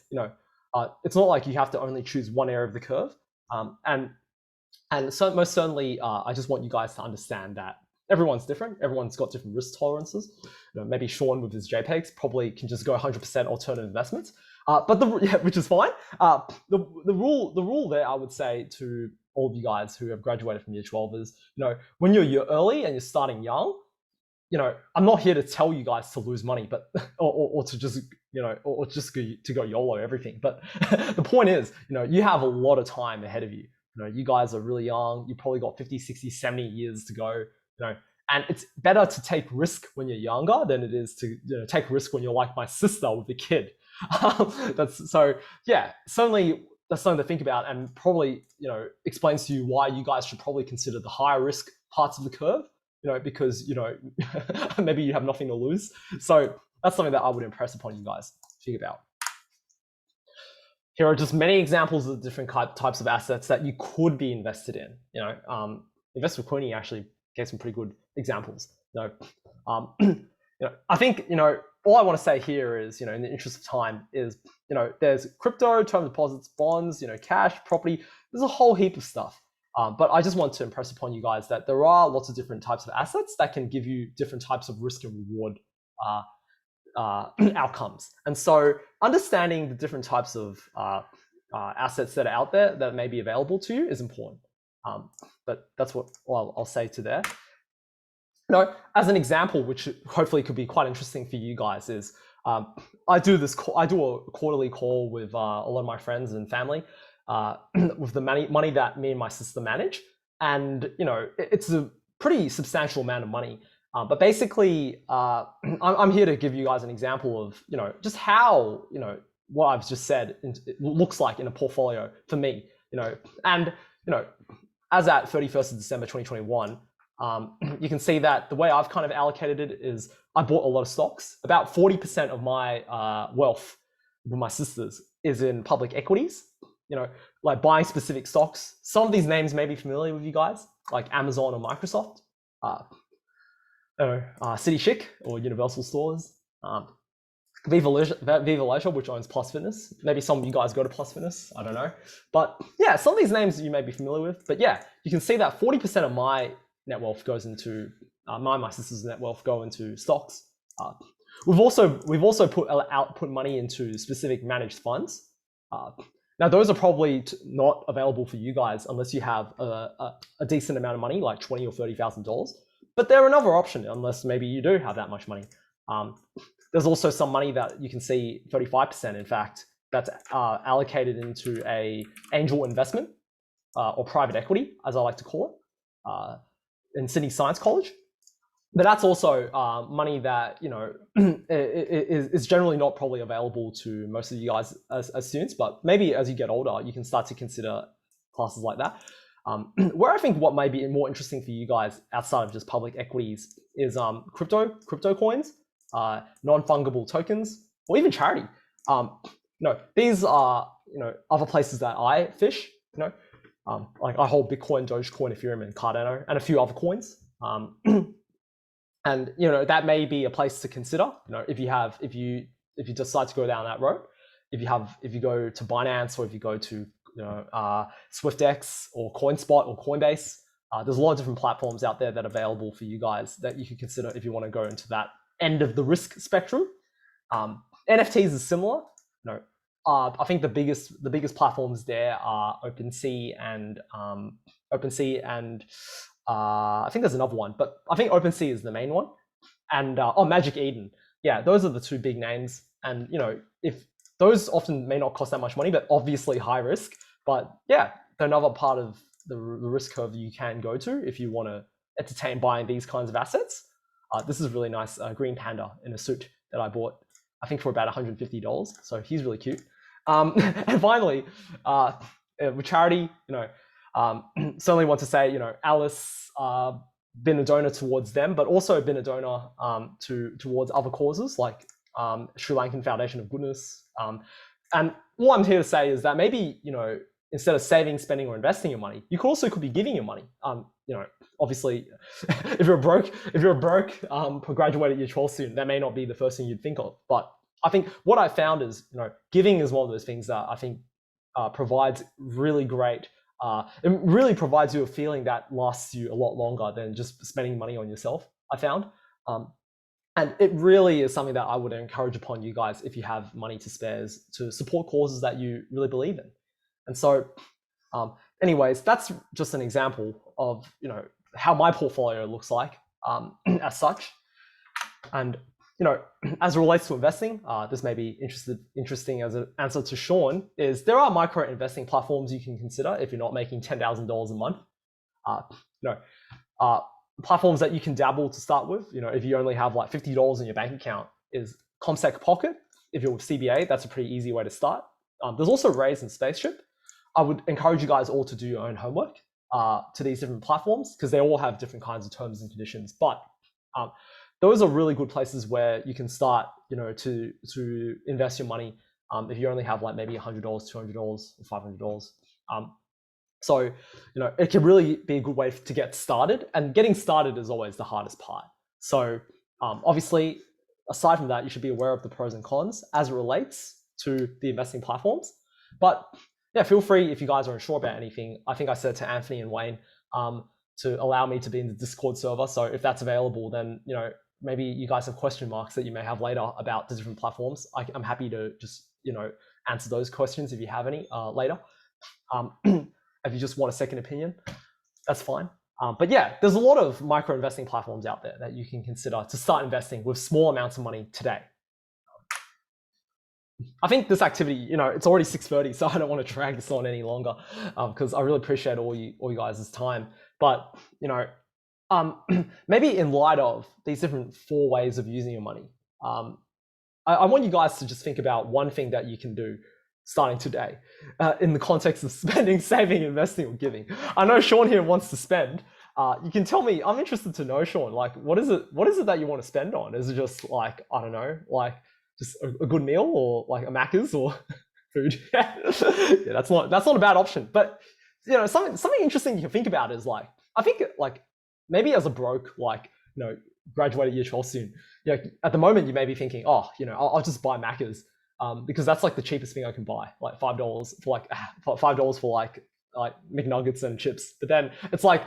it's not like you have to only choose one area of the curve. And so most certainly, I just want you guys to understand that everyone's different. Everyone's got different risk tolerances. Maybe Sean with his JPEGs probably can just go 100% alternative investments, which is fine. The rule there, I would say to all of you guys who have graduated from year 12 is, when you're early and you're starting young, I'm not here to tell you guys to lose money, but or to just to go YOLO everything. But the point is, you have a lot of time ahead of you. You guys are really young. You probably got 50, 60, 70 years to go. And it's better to take risk when you're younger than it is to take risk when you're like my sister with a kid. Certainly that's something to think about, and probably explains to you why you guys should probably consider the higher risk parts of the curve. Because maybe you have nothing to lose. So that's something that I would impress upon you guys to think about. Here are just many examples of different types of assets that you could be invested in. Invest with Queenie actually gave some pretty good examples. I think all I want to say here is in the interest of time is there's crypto, term deposits, bonds, cash, property. There's a whole heap of stuff. But I just want to impress upon you guys that there are lots of different types of assets that can give you different types of risk and reward outcomes. And so understanding the different types of assets that are out there that may be available to you is important. But that's what I'll say to there. As an example, which hopefully could be quite interesting for you guys, is I do a quarterly call with a lot of my friends and family. With the money that me and my sister manage, and it's a pretty substantial amount of money. But basically, I'm here to give you guys an example of just how what I've just said it looks like in a portfolio for me. And as at 31st of December 2021, you can see that the way I've kind of allocated it is I bought a lot of stocks. About 40% of my wealth with my sisters is in public equities. Like buying specific stocks. Some of these names may be familiar with you guys, like Amazon or Microsoft, City Chic or Universal Stores, Viva Leisure, which owns Plus Fitness. Maybe some of you guys go to Plus Fitness, I don't know. But yeah, some of these names you may be familiar with. But yeah, you can see that 40% of my net wealth goes into, my sister's net wealth go into stocks. We've also put money into specific managed funds. Now, those are probably not available for you guys unless you have a decent amount of money, like $20,000 or $30,000. But they're another option unless maybe you do have that much money. There's also some money that you can see, 35%, in fact, that's allocated into a angel investment or private equity, as I like to call it, in Sydney Science College. but that's also money that is generally not probably available to most of you guys as students. But maybe as you get older, you can start to consider classes like that. Where I think what may be more interesting for you guys outside of just public equities is crypto coins, non-fungible tokens, or even charity. These are other places that I fish. Like I hold Bitcoin, Dogecoin, Ethereum, and Cardano, and a few other coins. And that may be a place to consider. If you decide to go down that road, if you go to Binance, or if you go to SwiftX or CoinSpot or Coinbase, there's a lot of different platforms out there that are available for you guys that you can consider if you want to go into that end of the risk spectrum. NFTs is similar. I think the biggest platforms there are OpenSea and I think there's another one, but I think OpenSea is the main one. And Magic Eden. Yeah, those are the two big names. And if those often may not cost that much money, but obviously high risk. But yeah, they're another part of the risk curve you can go to if you want to entertain buying these kinds of assets. This is really nice green panda in a suit that I bought, I think for about $150. So he's really cute. And finally, with charity, certainly want to say, Alice, been a donor towards them, but also been a donor towards other causes like Sri Lankan Foundation of Goodness. And what I'm here to say is that maybe, instead of saving, spending, or investing your money, you could be giving your money. Obviously, if you're a broke graduated year 12 student, that may not be the first thing you'd think of. But I think what I found is, giving is one of those things that I think provides really great. It really provides you a feeling that lasts you a lot longer than just spending money on yourself, I found. And it really is something that I would encourage upon you guys if you have money to spare, to support causes that you really believe in. And so, anyways, that's just an example of how my portfolio looks like as such. And as it relates to investing, this may be interesting as an answer to Sean, is there are micro investing platforms you can consider if you're not making $10,000 a month. Platforms that you can dabble to start with, if you only have like $50 in your bank account, is CommSec Pocket. If you're with CBA, that's a pretty easy way to start. There's also Raise and Spaceship. I would encourage you guys all to do your own homework to these different platforms, because they all have different kinds of terms and conditions. But those are really good places where you can start, to invest your money if you only have like maybe $100, $200, or $500. So, it can really be a good way to get started, and getting started is always the hardest part. So obviously, aside from that, you should be aware of the pros and cons as it relates to the investing platforms. But yeah, feel free if you guys are unsure about anything. I think I said to Anthony and Wayne to allow me to be in the Discord server. So if that's available, then, maybe you guys have question marks that you may have later about the different platforms. I'm happy to just, answer those questions if you have any later. If you just want a second opinion, that's fine. But yeah, there's a lot of micro investing platforms out there that you can consider to start investing with small amounts of money today. I think this activity, it's already 6:30, so I don't want to drag this on any longer because I really appreciate all you guys' time. But, maybe in light of these different 4 ways of using your money, I want you guys to just think about one thing that you can do starting today in the context of spending, saving, investing, or giving. I know Sean here wants to spend. You can tell me, I'm interested to know, Sean, like, what is it that you want to spend on? Is it just like, I don't know, like just a good meal, or like a Macca's, or food? Yeah, that's not a bad option. But something interesting you can think about is like, I think like maybe as a broke, like, graduated year 12 student, at the moment you may be thinking, oh, I'll just buy Macca's because that's like the cheapest thing I can buy, like $5 for $5 for like McNuggets and chips. But then it's like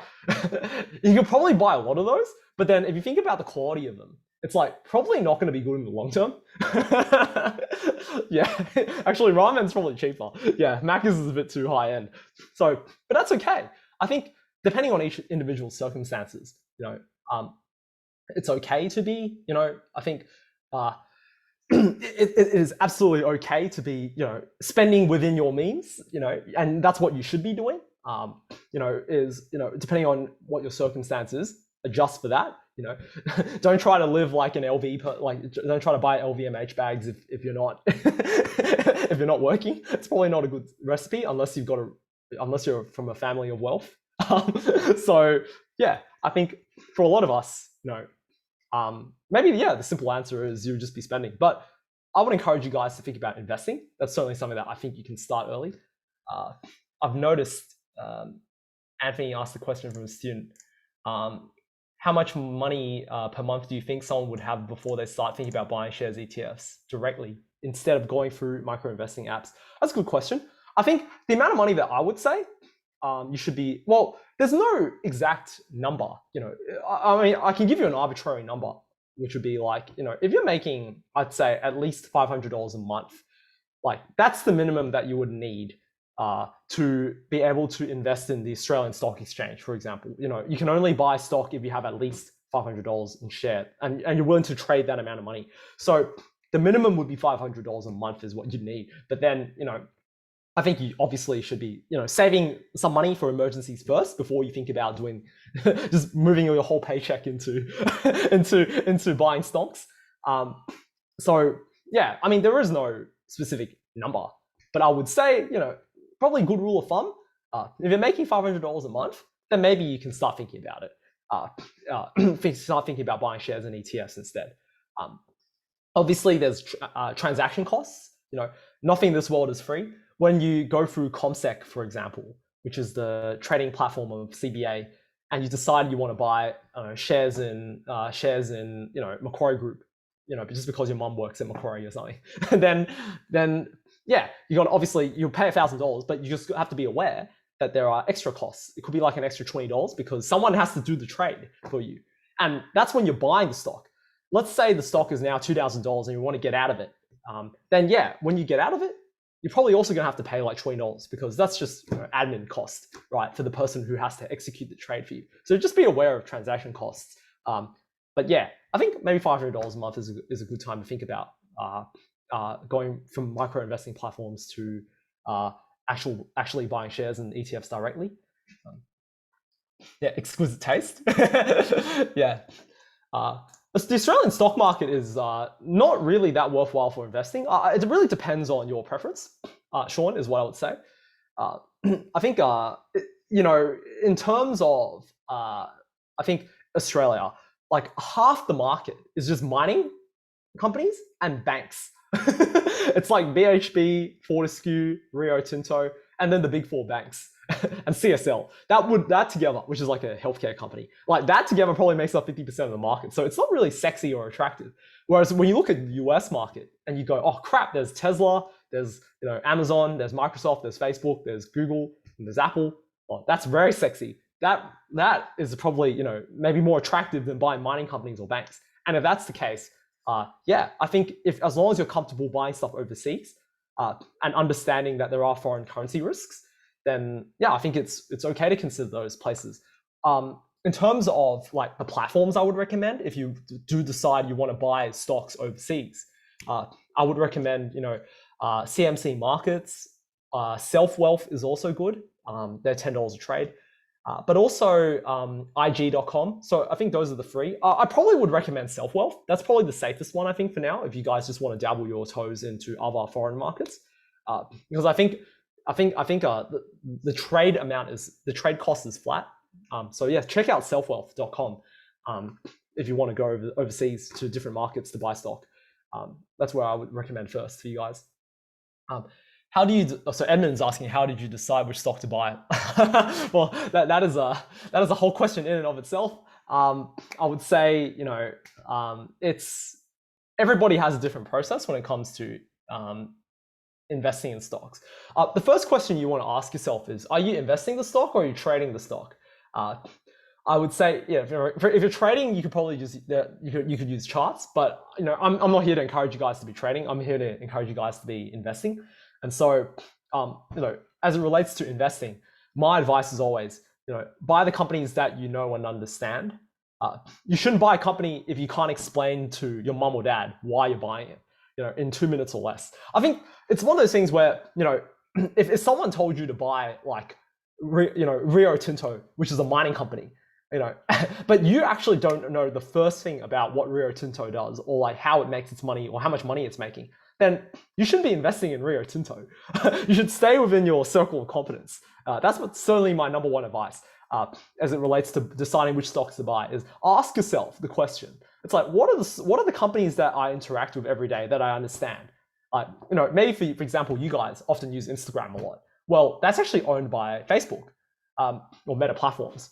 you could probably buy a lot of those, but then if you think about the quality of them, it's like probably not going to be good in the long term. Yeah, actually ramen's probably cheaper. Yeah, Macca's is a bit too high end. So, but that's okay. I think depending on each individual circumstances, it's okay to be, I think it is absolutely okay to be, spending within your means, and that's what you should be doing. Depending on what your circumstances, adjust for that. You know, don't try to live like an LV, don't try to buy LVMH bags if you're not if you're not working. It's probably not a good recipe unless you're from a family of wealth. So yeah, I think for a lot of us, maybe the simple answer is you would just be spending. But I would encourage you guys to think about investing. That's certainly something that I think you can start early. I've noticed Anthony asked the question from a student. How much money per month do you think someone would have before they start thinking about buying shares ETFs directly instead of going through micro investing apps? That's a good question. I think the amount of money that I would say you should be, well, there's no exact number. I mean, I can give you an arbitrary number, which would be like, if you're making, I'd say at least $500 a month, like that's the minimum that you would need to be able to invest in the Australian Stock Exchange, for example. You can only buy stock if you have at least $500 in share, and you're willing to trade that amount of money. So the minimum would be $500 a month is what you need. But then, I think you obviously should be, saving some money for emergencies first before you think about doing, just moving your whole paycheck into into buying stocks. So yeah, I mean, there is no specific number, but I would say, probably a good rule of thumb. If you're making $500 a month, then maybe you can start thinking about it. Start thinking about buying shares and ETFs instead. Obviously, there's transaction costs. Nothing in this world is free. When you go through CommSec, for example, which is the trading platform of CBA, and you decide you want to buy shares in Macquarie Group, just because your mum works at Macquarie or something, then yeah, you'll pay $1,000, but you just have to be aware that there are extra costs. It could be like an extra $20 because someone has to do the trade for you, and that's when you're buying the stock. Let's say the stock is now $2,000 and you want to get out of it. Then yeah, when you get out of it, you're probably also going to have to pay like $20 because that's just admin cost, right, for the person who has to execute the trade for you. So just be aware of transaction costs. But yeah, I think maybe $500 a month is a good time to think about going from micro investing platforms to actually buying shares and ETFs directly. Yeah, exquisite taste. Yeah. The Australian stock market is not really that worthwhile for investing. It really depends on your preference, Sean, is what I would say. I think, in terms of, I think Australia, like half the market is just mining companies and banks. It's like BHP, Fortescue, Rio Tinto, and then the big four banks. And CSL, that together, which is like a healthcare company, like that together probably makes up 50% of the market. So it's not really sexy or attractive. Whereas when you look at the US market and you go, oh crap, there's Tesla, there's Amazon, there's Microsoft, there's Facebook, there's Google, and there's Apple. Well, that's very sexy. That is probably maybe more attractive than buying mining companies or banks. And if that's the case, yeah, I think as long as you're comfortable buying stuff overseas and understanding that there are foreign currency risks, then yeah, I think it's okay to consider those places. In terms of like the platforms I would recommend, if you do decide you want to buy stocks overseas, I would recommend CMC Markets. Self-Wealth is also good. They're $10 a trade. But also IG.com. So I think those are the three. I probably would recommend Self-Wealth. That's probably the safest one, I think, for now, if you guys just want to dabble your toes into other foreign markets. Because I think the trade cost is flat. So yeah, check out selfwealth.com if you want to go overseas to different markets to buy stock. That's where I would recommend first for you guys. How do you? So Edmund's asking, how did you decide which stock to buy? Well, that is a whole question in and of itself. I would say it's everybody has a different process when it comes to investing in stocks. The first question you want to ask yourself is, are you investing the stock or are you trading the stock? I would say, yeah, if you're trading, you could probably just you could use charts, but I'm not here to encourage you guys to be trading. I'm here to encourage you guys to be investing. And so, as it relates to investing, my advice is always, buy the companies that you know and understand. You shouldn't buy a company if you can't explain to your mum or dad why you're buying it, in 2 minutes or less. I think it's one of those things where, if someone told you to buy like, Rio Tinto, which is a mining company, you know, but you actually don't know the first thing about what Rio Tinto does, or like how it makes its money, or how much money it's making, then you shouldn't be investing in Rio Tinto. You should stay within your circle of competence. That's what certainly my number one advice as it relates to deciding which stocks to buy is ask yourself the question. It's like, what are the companies that I interact with every day that I understand? You know, maybe for example, you guys often use Instagram a lot. Well, that's actually owned by Facebook or Meta Platforms.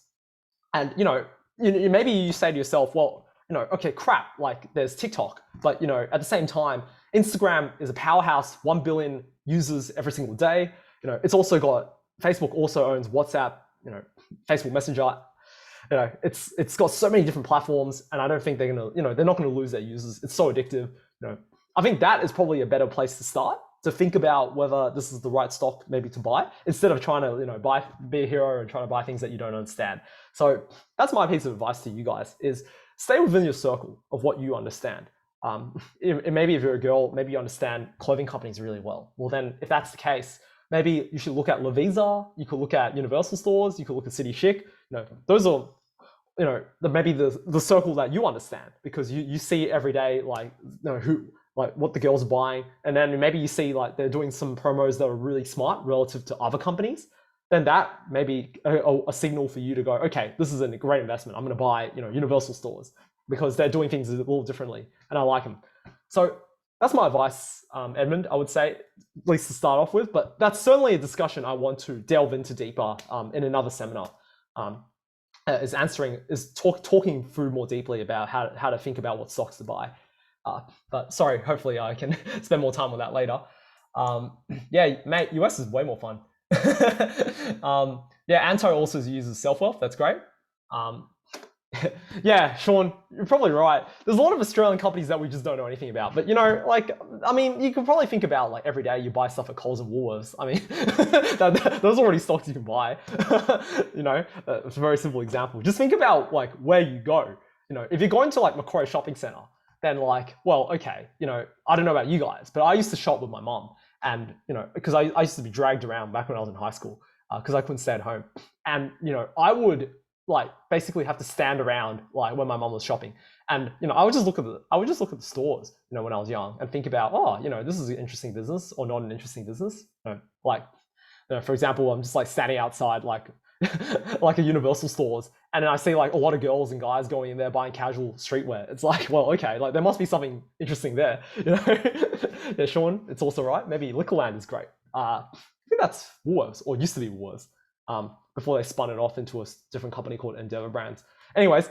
And you know, maybe you say to yourself, well, you know, okay, crap, like there's TikTok, but you know, at the same time, Instagram is a powerhouse, 1 billion users every single day. You know, it's also got Facebook also owns WhatsApp, you know, Facebook Messenger. You know, it's got so many different platforms, and I don't think they're gonna, you know, they're not gonna lose their users. It's so addictive. You know, I think that is probably a better place to start to think about whether this is the right stock maybe to buy, instead of trying to, you know, be a hero and trying to buy things that you don't understand. So that's my piece of advice to you guys: is stay within your circle of what you understand. Maybe if you're a girl, maybe you understand clothing companies really well. Well, then if that's the case, maybe you should look at Lovisa. You could look at Universal Stores. You could look at City Chic. You know, those are, you know, maybe the circle that you understand, because you see every day, like, you know, like what the girls are buying, and then maybe you see like they're doing some promos that are really smart relative to other companies. Then that may be a signal for you to go, okay, this is a great investment. I'm going to buy, you know, Universal Stores because they're doing things a little differently, and I like them. So that's my advice, Edmund, I would say, at least to start off with. But that's certainly a discussion I want to delve into deeper in another seminar. Talking through more deeply about how to think about what stocks to buy. But sorry, hopefully I can spend more time on that later. Yeah, mate, US is way more fun. Yeah, Anto also uses Self-Wealth. That's great. Yeah, Sean, you're probably right. There's a lot of Australian companies that we just don't know anything about. But, you know, like, I mean, you can probably think about, like, every day you buy stuff at Coles and Woolworths. I mean, those are already stocks you can buy. You know, it's a very simple example. Just think about, like, where you go. You know, if you're going to, like, Macquarie Shopping Centre, then, like, well, okay, you know, I don't know about you guys, but I used to shop with my mom. And, you know, because I used to be dragged around back when I was in high school because I couldn't stay at home. And, you know, I would, like, basically have to stand around, like, when my mom was shopping. And, you know, I would just look at the stores, you know, when I was young, and think about, oh, you know, this is an interesting business or not an interesting business. You know, like, you know, for example, I'm just like standing outside, like, like a Universal Stores, and then I see like a lot of girls and guys going in there buying casual streetwear. It's like, well, okay, like there must be something interesting there, you know? Yeah, Sean, it's also right. Maybe Liquorland is great. I think that's Woolworths, or used to be Woolworths, before they spun it off into a different company called Endeavour Brands. Anyways,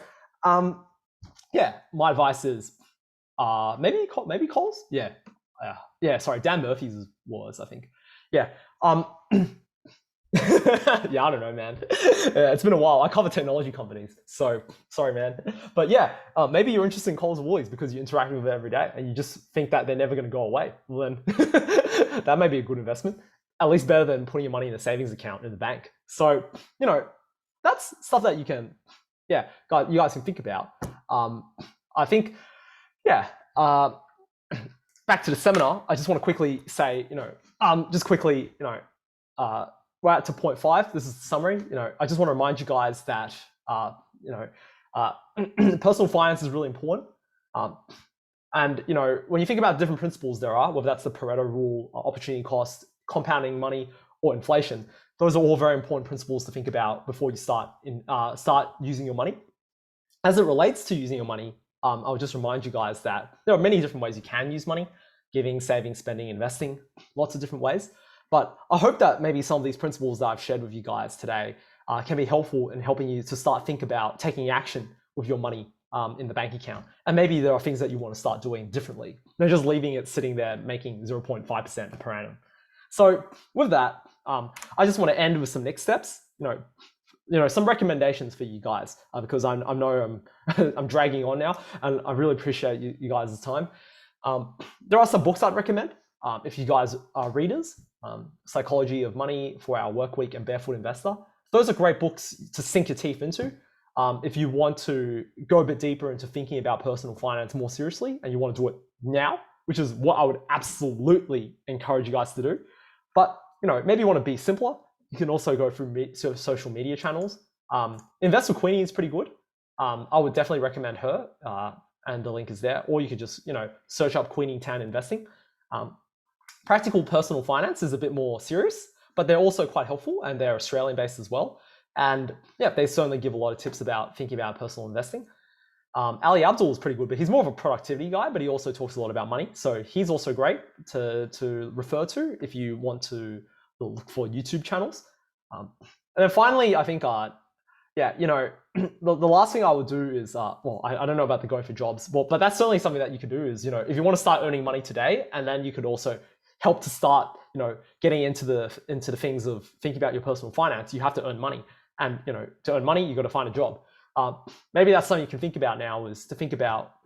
yeah, my advice is maybe Coles. Yeah, yeah. Sorry, Dan Murphy's is Woolworths, I think. Yeah. Yeah, I don't know, man. Yeah, it's been a while. I cover technology companies, so sorry, man. But yeah, maybe you're interested in Coles and Woolies because you interact with them every day and you just think that they're never going to go away. Well, then that may be a good investment, at least better than putting your money in a savings account in the bank. So, you know, that's stuff that you can, yeah, you guys can think about. I think, yeah. Back to the seminar, I just want to quickly say, you know, we're at to point 5. This is the summary. You know, I just want to remind you guys that, you know, personal finance is really important. And, you know, when you think about different principles there are, whether that's the Pareto rule, opportunity cost, compounding money, or inflation, those are all very important principles to think about before you start using your money. As it relates to using your money, I'll just remind you guys that there are many different ways you can use money: giving, saving, spending, investing, lots of different ways. But I hope that maybe some of these principles that I've shared with you guys today can be helpful in helping you to start think about taking action with your money in the bank account. And maybe there are things that you want to start doing differently, not just leaving it sitting there making 0.5% per annum. So with that, I just want to end with some next steps. You know, some recommendations for you guys because I know I'm dragging on now, and I really appreciate you guys' time. There are some books I'd recommend if you guys are readers. Psychology of Money, 4-Hour Workweek, and Barefoot Investor. Those are great books to sink your teeth into. If you want to go a bit deeper into thinking about personal finance more seriously, and you want to do it now, which is what I would absolutely encourage you guys to do. But, you know, maybe you want to be simpler. You can also go through social media channels. Invest with Queenie is pretty good. I would definitely recommend her, and the link is there. Or you could just search up Queenie Tan Investing. Practical Personal Finance is a bit more serious, but they're also quite helpful, and they're Australian based as well. And yeah, they certainly give a lot of tips about thinking about personal investing. Ali Abdul is pretty good, but he's more of a productivity guy, but he also talks a lot about money. So he's also great to refer to if you want to look for YouTube channels. And then finally, I think, the last thing I would do is, well, I don't know about the going for jobs, but that's certainly something that you could do is, if you want to start earning money today, and then you could also help to start, getting into the things of thinking about your personal finance, you have to earn money. And, to earn money, you got to find a job. Maybe that's something you can think about now, is to think about,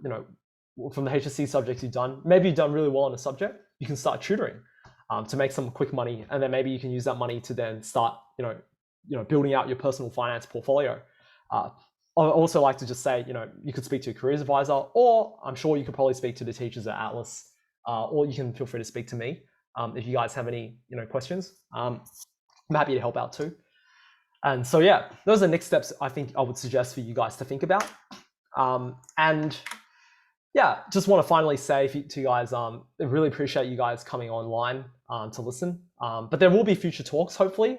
from the HSC subjects you've done, maybe you've done really well in a subject, you can start tutoring to make some quick money. And then maybe you can use that money to then start, building out your personal finance portfolio. I also like to just say, you could speak to a careers advisor, or I'm sure you could probably speak to the teachers at Atlas, or you can feel free to speak to me if you guys have any, questions. I'm happy to help out too. And so, yeah, those are the next steps I think I would suggest for you guys to think about. And yeah, just want to finally say to you guys, I really appreciate you guys coming online to listen. But there will be future talks, hopefully,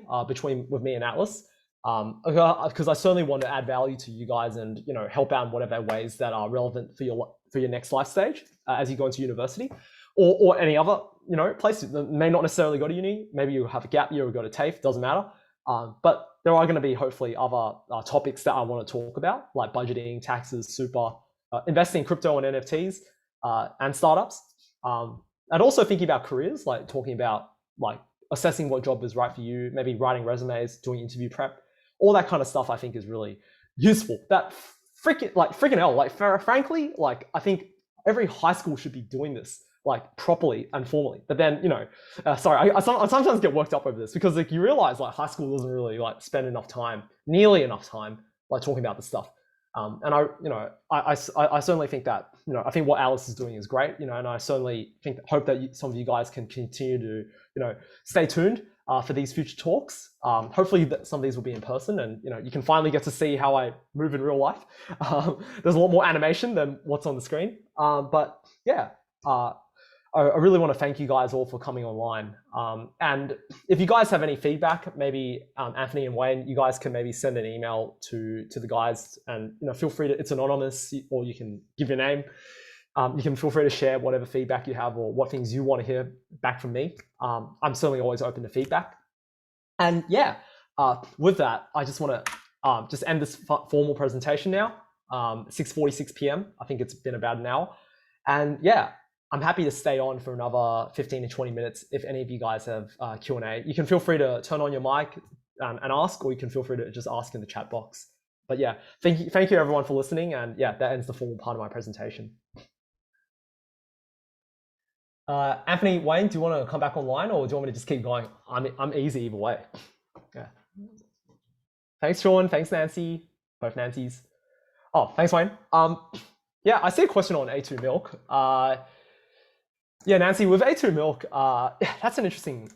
with me and Atlas, because I certainly want to add value to you guys and help out in whatever ways that are relevant for your next life stage as you go into university, or any other place. You may not necessarily go to uni. Maybe you have a gap year or go to TAFE. Doesn't matter. But there are going to be hopefully other topics that I want to talk about, like budgeting, taxes, super, investing in crypto and NFTs, and startups. And also thinking about careers, like talking about assessing what job is right for you, maybe writing resumes, doing interview prep, all that kind of stuff I think is really useful. That freaking hell, frankly, I think every high school should be doing this properly and formally. But then, sorry, I sometimes get worked up over this because you realize high school doesn't really spend nearly enough time talking about this stuff. And I certainly think that, I think what Alice is doing is great, and I certainly hope that some of you guys can continue to, stay tuned for these future talks. Hopefully some of these will be in person, and, you can finally get to see how I move in real life. There's a lot more animation than what's on the screen. But yeah, I really want to thank you guys all for coming online. And if you guys have any feedback, maybe Anthony and Wayne, you guys can maybe send an email to the guys, and feel free to, it's anonymous, or you can give your name. You can feel free to share whatever feedback you have or what things you want to hear back from me. I'm certainly always open to feedback. And yeah, with that, I just want to just end this formal presentation now. 6:46 p.m. I think it's been about an hour. And yeah, I'm happy to stay on for another 15 to 20 minutes if any of you guys have Q&A. You can feel free to turn on your mic and ask, or you can feel free to just ask in the chat box. But yeah, thank you everyone for listening. And yeah, that ends the formal part of my presentation. Anthony, Wayne, do you want to come back online, or do you want me to just keep going? I'm easy either way. Yeah. Thanks, Sean. Thanks, Nancy. Both Nancys. Oh, thanks, Wayne. Yeah, I see a question on A2 Milk. Yeah, Nancy, with A2 Milk, yeah, that's an interesting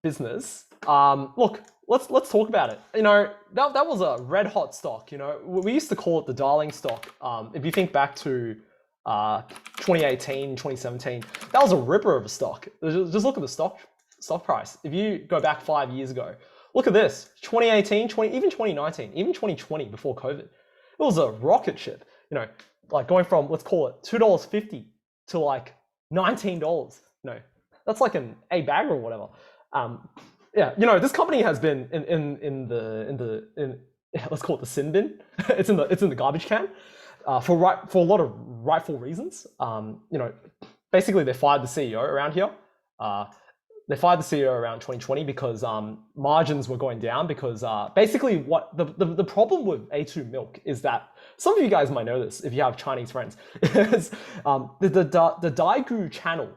business. Look, let's talk about it. That was a red hot stock. We used to call it the darling stock. If you think back to 2018, 2017, that was a ripper of a stock. Just look at the stock price. If you go back 5 years ago, look at this. 2018, even 2019, even 2020 before COVID, it was a rocket ship. Going from, let's call it $2.50 to $19. That's like an A bag or whatever. Yeah, this company has been in let's call it the sin bin. it's in the garbage can for a lot of rightful reasons. Basically they fired the CEO around here. They fired the CEO around 2020 because margins were going down, because basically what the problem with A2 Milk is that, some of you guys might know this if you have Chinese friends, is the Daigou channel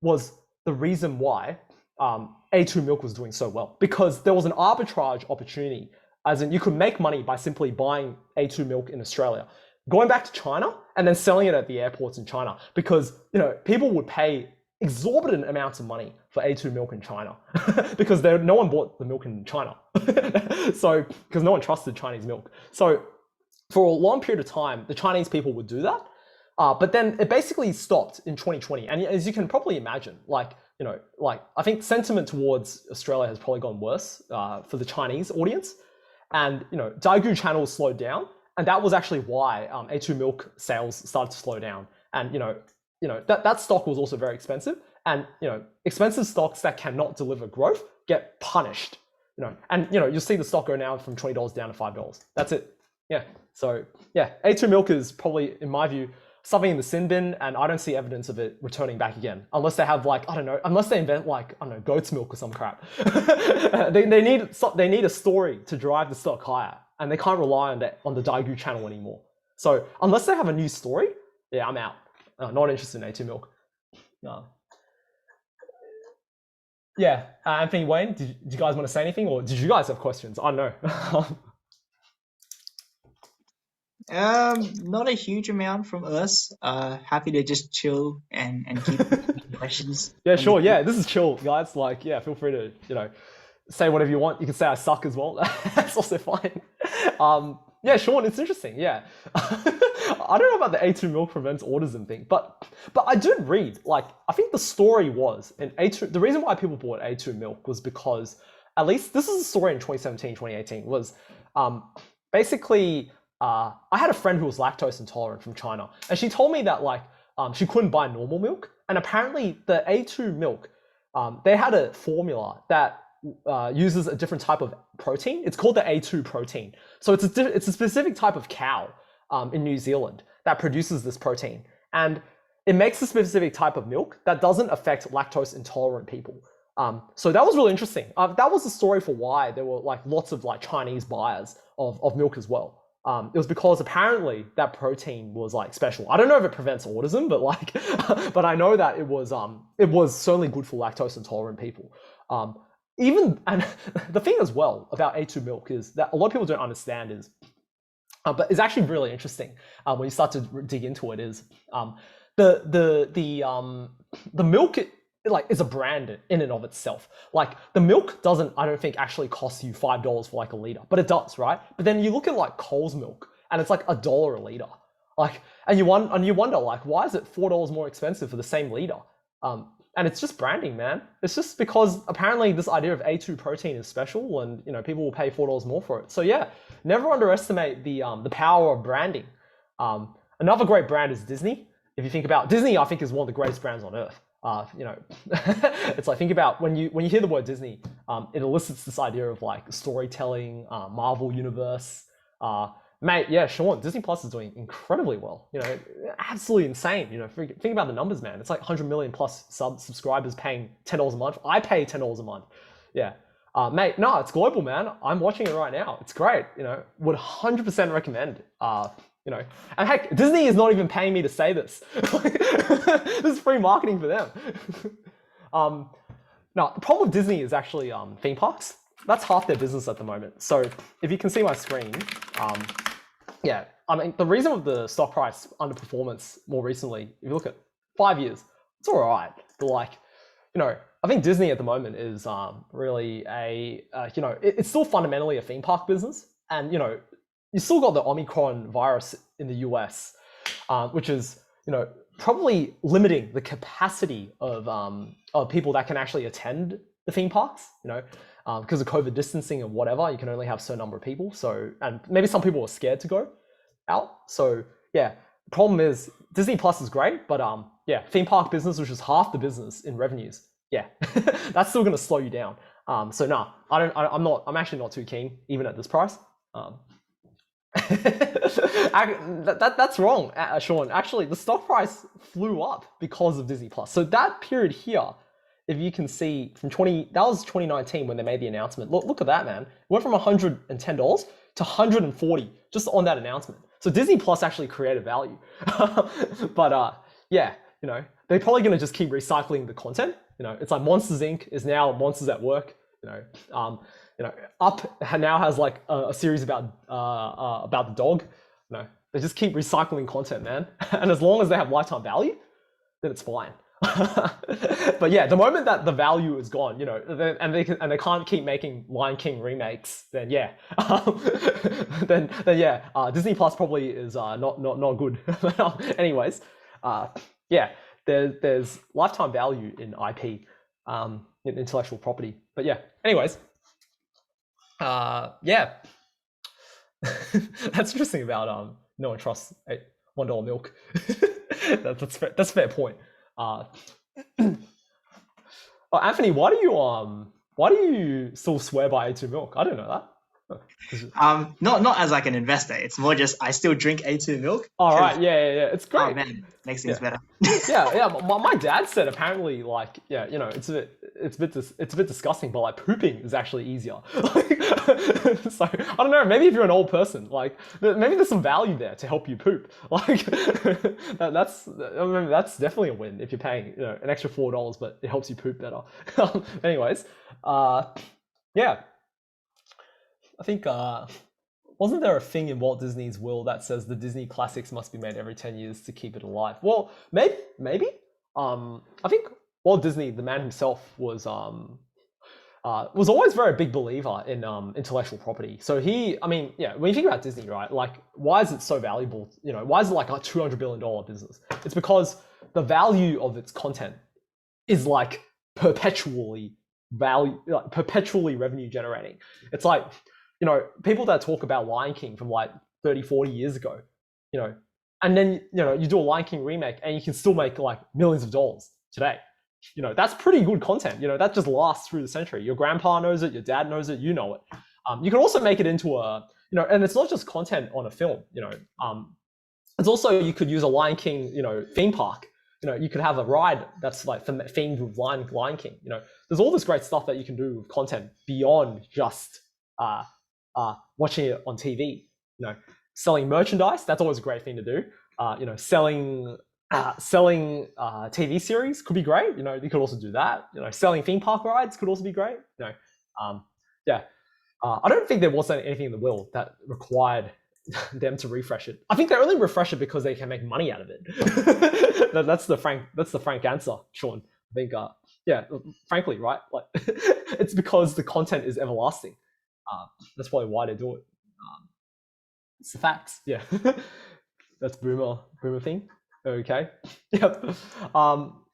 was the reason why A2 Milk was doing so well, because there was an arbitrage opportunity, as in you could make money by simply buying A2 Milk in Australia, going back to China and then selling it at the airports in China, because people would pay exorbitant amounts of money for A2 milk in China because no one bought the milk in China. So, because no one trusted Chinese milk. So for a long period of time, the Chinese people would do that. But then it basically stopped in 2020. And as you can probably imagine, like I think sentiment towards Australia has probably gone worse for the Chinese audience. And, Daigou channels slowed down. And that was actually why A2 milk sales started to slow down. And, that stock was also very expensive. And, expensive stocks that cannot deliver growth get punished. And, you'll see the stock go now from $20 down to $5. That's it. Yeah. So, yeah, A2 milk is probably, in my view, something in the sin bin, and I don't see evidence of it returning back again, unless they have unless they invent goat's milk or some crap. they need a story to drive the stock higher, and they can't rely on the Daigou channel anymore. So unless they have a new story, yeah, I'm out. Not interested in A2 milk. No. Yeah, Anthony, Wayne, did you guys want to say anything, or did you guys have questions? I don't know. Not a huge amount from us. Happy to just chill and keep questions. Yeah, sure. Yeah, this is chill, guys. Like, yeah, feel free to, say whatever you want. You can say I suck as well. That's also fine. Yeah, Sean, it's interesting. Yeah. I don't know about the A2 milk prevents autism thing, but I did read, I think the story was in A2, the reason why people bought A2 milk was because, at least this is a story in 2017, 2018, was basically, I had a friend who was lactose intolerant from China, and she told me that she couldn't buy normal milk, and apparently the A2 milk, they had a formula that uses a different type of protein. It's called the A2 protein. So it's a specific type of cow in New Zealand that produces this protein, and it makes a specific type of milk that doesn't affect lactose intolerant people. So that was really interesting. That was the story for why there were lots of Chinese buyers of milk as well. It was because apparently that protein was special. I don't know if it prevents autism, but but I know that it was certainly good for lactose intolerant people. And the thing as well about A2 milk is that a lot of people don't understand is, but it's actually really interesting when you start to dig into it, is the milk is a brand in and of itself. The milk doesn't, I don't think, actually cost you $5 for a liter, but it does, right? But then you look at Coles milk, and it's $1 a liter. And you wonder why is it $4 more expensive for the same liter? And it's just branding, man. It's just because apparently this idea of A2 protein is special, and people will pay $4 more for it. So yeah, never underestimate the power of branding. Another great brand is Disney. If you think about Disney, I think is one of the greatest brands on earth. It's think about when you hear the word Disney, it elicits this idea of storytelling, Marvel universe. Mate, yeah, Sean, Disney Plus is doing incredibly well. Absolutely insane. Think about the numbers, man. It's 100 million plus subscribers paying $10 a month. I pay $10 a month. Yeah. Mate, no, it's global, man. I'm watching it right now. It's great. Would 100% recommend. And heck, Disney is not even paying me to say this. This is free marketing for them. No, the problem with Disney is actually theme parks. That's half their business at the moment. So if you can see my screen, yeah, I mean, the reason of the stock price underperformance more recently, if you look at 5 years, it's all right. But I think Disney at the moment is really it's still fundamentally a theme park business. And, you still got the Omicron virus in the US, which is, probably limiting the capacity of people that can actually attend the theme parks, because of COVID distancing and whatever, you can only have a certain number of people. So, and maybe some people are scared to go out. So yeah, the problem is Disney Plus is great, but yeah, theme park business, which is half the business in revenues, yeah, that's still going to slow you down. So nah, I'm actually not too keen, even at this price. That's wrong, Sean. Actually, the stock price flew up because of Disney Plus. So that period here, if you can see from that was 2019 when they made the announcement. Look at that, man. It went from $110 to $140 just on that announcement. So Disney Plus actually created value. But yeah, they're probably going to just keep recycling the content. It's like Monsters Inc. is now Monsters at Work. Up now has a series about the dog. They just keep recycling content, man. And as long as they have lifetime value, then it's fine. But yeah, the moment that the value is gone, you know, and they can't keep making Lion King remakes, then yeah, then yeah, Disney Plus probably is not good. Anyways, yeah, there's lifetime value in IP, in intellectual property. But yeah, anyways, yeah, that's interesting about no one trusts $1 milk. That's fair, that's a fair point. Oh, Anthony, why do you still swear by A2 milk? I don't know that. Not as like an investor. It's more just I still drink A2 milk. All right, yeah, it's great. Oh man, makes things better. yeah. My dad said apparently, like, yeah, you know, it's a bit disgusting, but like pooping is actually easier. So I don't know. Maybe if you're an old person, like, maybe there's some value there to help you poop. Like, that's definitely a win if you're paying, you know, an extra $4, but it helps you poop better. Anyways, yeah. I think wasn't there a thing in Walt Disney's will that says the Disney classics must be made every 10 years to keep it alive? Well, maybe. I think Walt Disney, the man himself, was always a very big believer in intellectual property. So I mean, yeah, when you think about Disney, right? Like, why is it so valuable? You know, why is it like a $200 billion business? It's because the value of its content is like perpetually revenue generating. It's like, you know, people that talk about Lion King from like 30, 40 years ago, you know, and then, you know, you do a Lion King remake and you can still make like millions of dollars today. You know, that's pretty good content. You know, that just lasts through the century. Your grandpa knows it, your dad knows it, you know it. You can also make it into a, you know, and it's not just content on a film, you know, it's also, you could use a Lion King, you know, theme park. You know, you could have a ride that's like themed with Lion King. You know, there's all this great stuff that you can do with content beyond just watching it on TV. You know, selling merchandise, that's always a great thing to do. You know, selling TV series could be great. You know, you could also do that. You know, selling theme park rides could also be great. You know, yeah. I don't think there was anything in the will that required them to refresh it. I think they only refresh it because they can make money out of it. That's the frank answer, Sean. I think, yeah, frankly, right? Like, it's because the content is everlasting. That's probably why they do it. It's the facts. Yeah, that's boomer thing. Okay. Yep.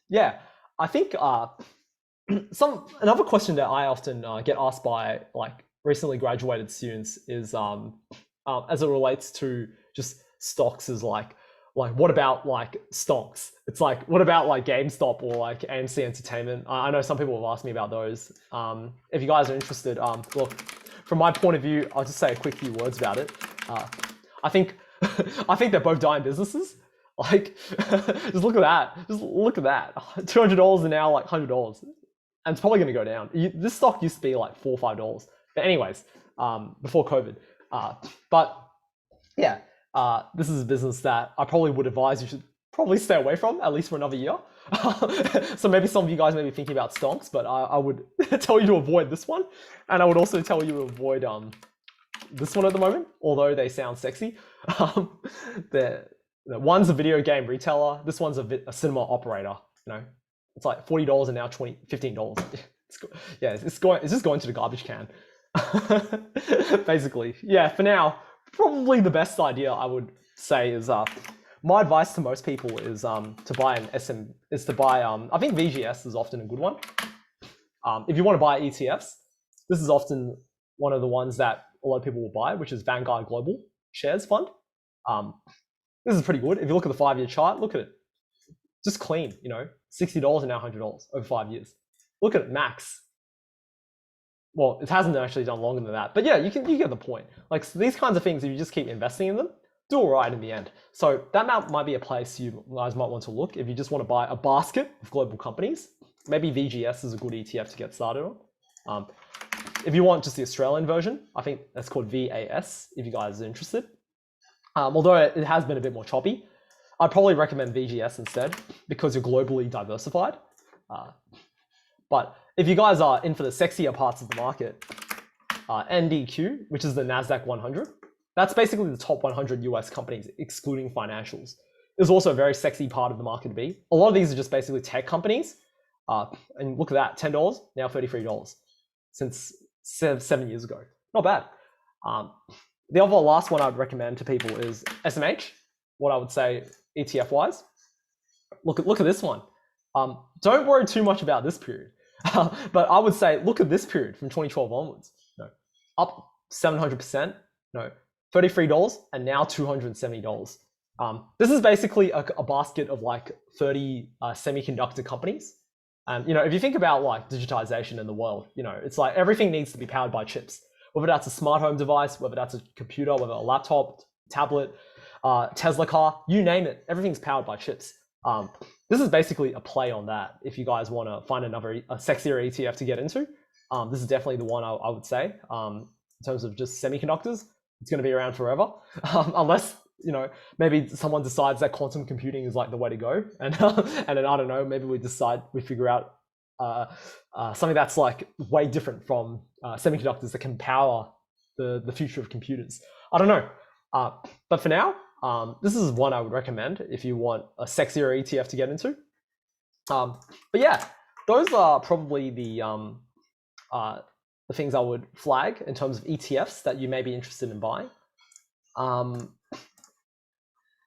Yeah, I think another question that I often get asked by like recently graduated students is as it relates to just stocks is like what about like stocks? It's like, what about like GameStop or like AMC Entertainment? I know some people have asked me about those. If you guys are interested, look, from my point of view, I'll just say a quick few words about it. I think they're both dying businesses. Like, just look at that. Just look at that. $200 and now like $100, and it's probably going to go down. This stock used to be like $4 or $5. But anyways, before COVID. But yeah, this is a business that I probably would advise you should probably stay away from, at least for another year. So maybe some of you guys may be thinking about stocks, but I would tell you to avoid this one. And I would also tell you to avoid this one at the moment, although they sound sexy. One's a video game retailer. This one's a cinema operator. You know, it's like $40 and now $15. It's just going to the garbage can. Basically, yeah. For now, probably the best idea I would say is my advice to most people is to buy I think VGS is often a good one. If you want to buy ETFs, this is often one of the ones that a lot of people will buy, which is Vanguard Global Shares Fund. This is pretty good. If you look at the 5-year chart, look at it. Just clean, you know, $60 and now $100 over 5 years. Look at it, max. Well, it hasn't actually done longer than that, but yeah, you get the point. Like, so these kinds of things, if you just keep investing in them, do all right in the end. So that might be a place you guys might want to look if you just want to buy a basket of global companies. Maybe VGS is a good ETF to get started on. If you want just the Australian version, I think that's called VAS, if you guys are interested. Although it has been a bit more choppy, I'd probably recommend VGS instead because you're globally diversified. But if you guys are in for the sexier parts of the market, NDQ, which is the NASDAQ 100, that's basically the top 100 US companies, excluding financials. is also a very sexy part of the market to be. A lot of these are just basically tech companies. And look at that, $10, now $33 since 7 years ago. Not bad. The other last one I'd recommend to people is SMH. What I would say ETF wise, look at this one. Don't worry too much about this period, but I would say look at this period from 2012 onwards. Up 700%. $33 and now $270. This is basically a basket of like 30 semiconductor companies. And if you think about like digitization in the world, it's like everything needs to be powered by chips. Whether that's a smart home device, whether that's a computer, whether a laptop, tablet, Tesla car, you name it, everything's powered by chips. This is basically a play on that. If you guys want to find a sexier ETF to get into, this is definitely the one I would say. In terms of just semiconductors, it's going to be around forever, unless maybe someone decides that quantum computing is like the way to go, and then I don't know, maybe we figure out something that's like way different from semiconductors that can power the future of computers. I don't know, but for now, this is one I would recommend if you want a sexier ETF to get into. But yeah, those are probably the things I would flag in terms of ETFs that you may be interested in buying.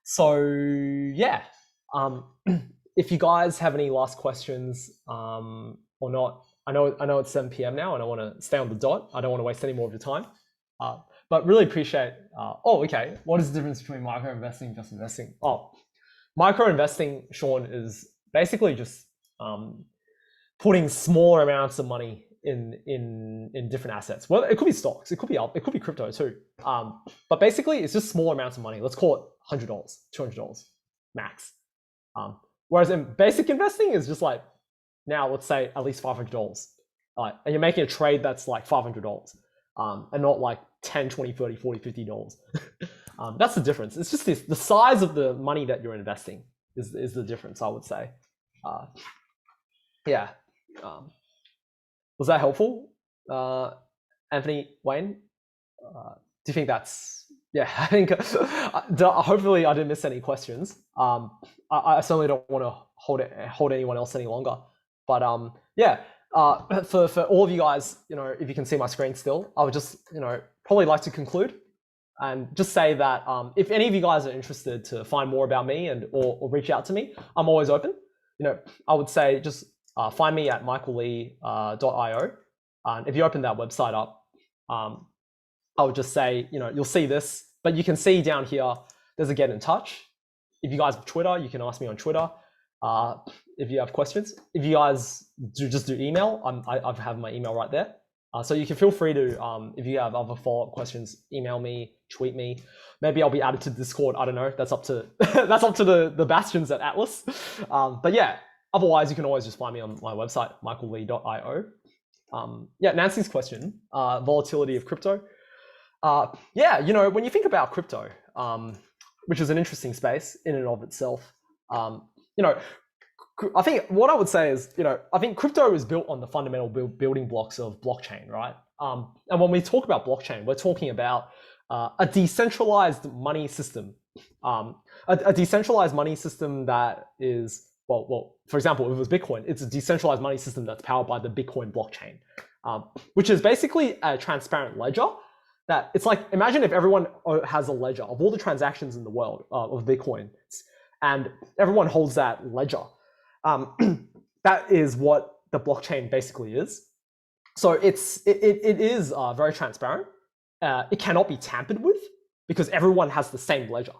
So yeah, if you guys have any last questions or not, I know it's 7 p.m. now and I want to stay on the dot. I don't want to waste any more of your time. But really appreciate, okay, what is the difference between micro investing and just investing? Micro investing, Sean, is basically just putting small amounts of money in different assets. Well, it could be stocks, it could be crypto too. But basically it's just small amounts of money. Let's call it $100, $200 max. Whereas in basic investing is just like, now let's say at least $500. And you're making a trade that's like $500 and not like 10, 20, 30, 40, $50. That's the difference. It's just the size of the money that you're investing is the difference, I would say. Yeah. Was that helpful? Anthony, Wayne? Do you think that's, yeah, I think, hopefully I didn't miss any questions. I certainly don't want to hold anyone else any longer. But yeah, for all of you guys, if you can see my screen still, I would just, probably like to conclude and just say that if any of you guys are interested to find more about me or reach out to me, I'm always open. I would say just find me at michaellee.io. And if you open that website up, I would just say, you'll see this, but you can see down here, there's a get in touch. If you guys have Twitter, you can ask me on Twitter. If you have questions, if you guys just do email, I have my email right there. So you can feel free to, if you have other follow-up questions, email me, tweet me. Maybe I'll be added to Discord. I don't know. That's up to the bastions at Atlas. But yeah, otherwise you can always just find me on my website, michaellee.io. Yeah, Nancy's question, volatility of crypto. Yeah, when you think about crypto, which is an interesting space in and of itself, I think what I would say is, I think crypto is built on the fundamental building blocks of blockchain, right? And when we talk about blockchain, we're talking about a decentralized money system, a decentralized money system that is, well, for example, if it was Bitcoin, it's a decentralized money system that's powered by the Bitcoin blockchain, which is basically a transparent ledger. That it's like, imagine if everyone has a ledger of all the transactions in the world of Bitcoin, and everyone holds that ledger. That is what the blockchain basically is. So it is very transparent. It cannot be tampered with because everyone has the same ledger.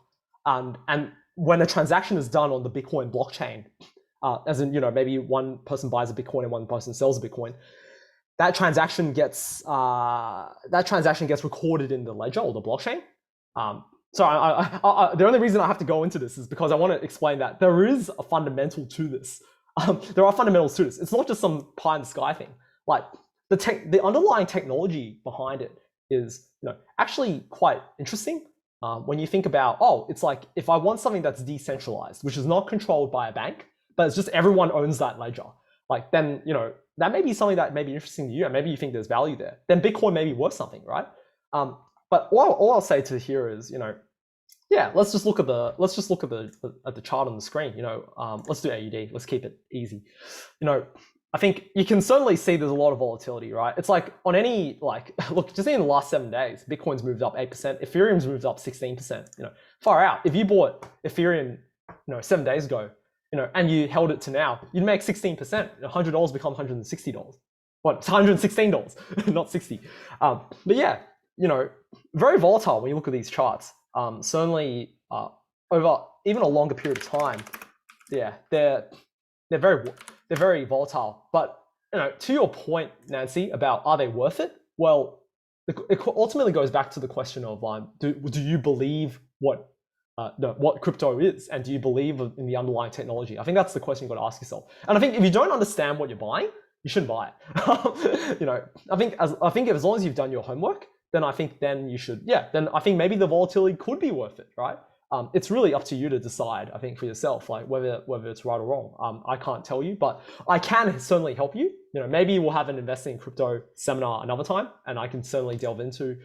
And when a transaction is done on the Bitcoin blockchain, as in, maybe one person buys a Bitcoin and one person sells a Bitcoin, that transaction gets recorded in the ledger or the blockchain. So the only reason I have to go into this is because I want to explain that there is a fundamental to this. There are fundamentals to this. It's not just some pie in the sky thing. Like the underlying technology behind it is, actually quite interesting. When you think about, it's like if I want something that's decentralized, which is not controlled by a bank, but it's just everyone owns that ledger. Like then, that may be something that may be interesting to you, and maybe you think there's value there. Then Bitcoin may be worth something, right? But all I'll say to here is, yeah, let's just look at the chart on the screen. Let's do AUD. Let's keep it easy. I think you can certainly see there's a lot of volatility, right? It's like on any look, just in the last 7 days, Bitcoin's moved up 8%, Ethereum's moved up 16%. Far out. If you bought Ethereum, 7 days ago, and you held it to now, you'd make 16%. $100 become $160. What? It's $116, not 60. But yeah, very volatile when you look at these charts. Certainly over even a longer period of time, yeah, they're very volatile. But to your point, Nancy, about are they worth it? Well, it ultimately goes back to the question of do you believe what crypto is, and do you believe in the underlying technology? I think that's the question you've got to ask yourself. And I think if you don't understand what you're buying, you shouldn't buy it. I think as long as you've done your homework, then I think you should. Yeah, then I think maybe the volatility could be worth it, right? It's really up to you to decide, I think, for yourself, like whether it's right or wrong. I can't tell you, but I can certainly help you. Maybe we'll have an investing in crypto seminar another time, and I can certainly delve into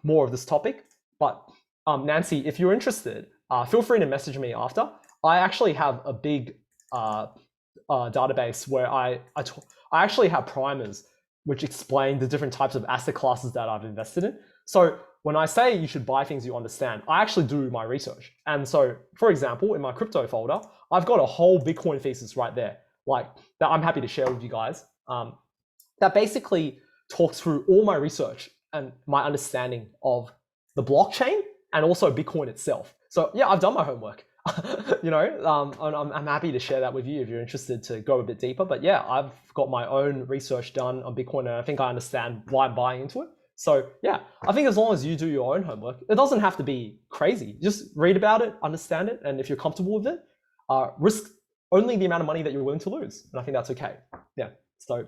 more of this topic. But Nancy, if you're interested, feel free to message me after. I actually have a big database where I actually have primers which explain the different types of asset classes that I've invested in. So when I say you should buy things you understand, I actually do my research. And so, for example, in my crypto folder, I've got a whole Bitcoin thesis right there, like that I'm happy to share with you guys. That basically talks through all my research and my understanding of the blockchain and also Bitcoin itself. So yeah, I've done my homework. I'm happy to share that with you if you're interested to go a bit deeper. But yeah, I've got my own research done on Bitcoin, and I think I understand why I'm buying into it. So yeah, I think as long as you do your own homework, it doesn't have to be crazy. Just read about it, understand it, and if you're comfortable with it, risk only the amount of money that you're willing to lose. And I think that's okay. Yeah. So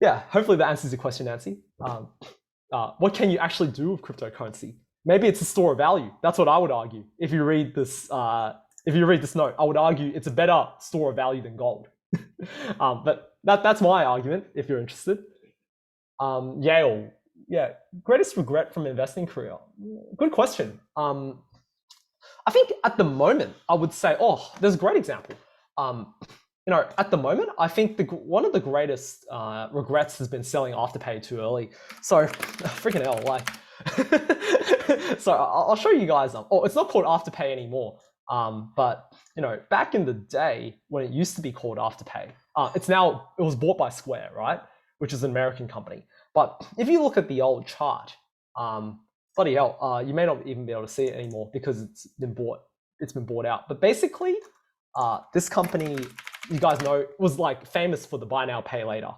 yeah, hopefully that answers your question, Nancy. What can you actually do with cryptocurrency? Maybe it's a store of value. That's what I would argue. If you read this note, I would argue it's a better store of value than gold. But that's my argument. If you're interested, Yale, yeah, greatest regret from investing career. Good question. I think at the moment I would say, there's a great example. At the moment, I think one of the greatest regrets has been selling Afterpay too early. So, freaking hell, like. So I'll show you guys. It's not called Afterpay anymore. But back in the day when it used to be called Afterpay, it was bought by Square, right? Which is an American company. But if you look at the old chart, bloody hell, you may not even be able to see it anymore because it's been bought out. But basically, this company, you guys know, was like famous for the buy now, pay later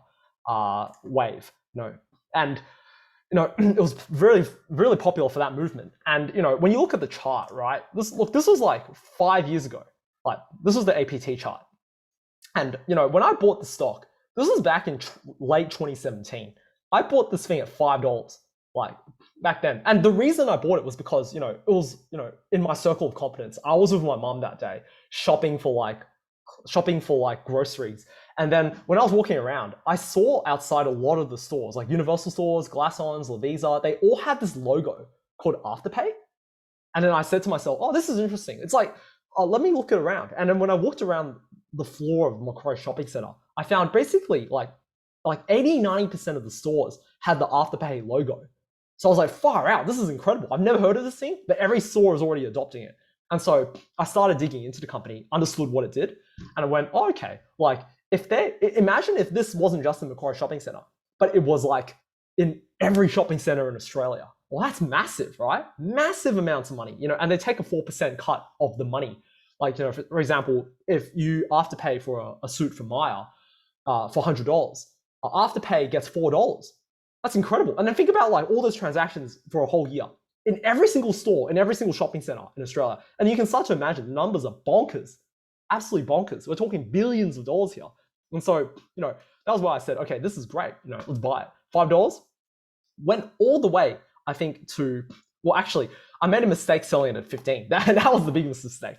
wave. And it was really, really popular for that movement. And when you look at the chart, right? This was like 5 years ago. Like this was the APT chart. And when I bought the stock, this was back in late 2017. I bought this thing at $5, like back then. And the reason I bought it was because it was in my circle of competence. I was with my mom that day, shopping for groceries. And then when I was walking around, I saw outside a lot of the stores, like Universal Stores, Glassons, Lovisa, they all had this logo called Afterpay. And then I said to myself, this is interesting. It's like, let me look it around. And then when I walked around the floor of Macquarie Shopping Center, I found basically like 80, 90% of the stores had the Afterpay logo. So I was like, far out, this is incredible. I've never heard of this thing, but every store is already adopting it. And so I started digging into the company, understood what it did, and I went, okay, like imagine if this wasn't just in Macquarie Shopping Center, but it was like in every shopping center in Australia. Well, that's massive, right? Massive amounts of money, and they take a 4% cut of the money. Like, for example, if you Afterpay for a suit from Maya for $100, Afterpay gets $4. That's incredible. And then think about like all those transactions for a whole year in every single store, in every single shopping center in Australia. And you can start to imagine the numbers are bonkers, absolutely bonkers. We're talking billions of dollars here. And so, that was why I said, okay, this is great. Let's buy it. $5 went all the way, I think, actually, I made a mistake selling it at 15. That was the biggest mistake.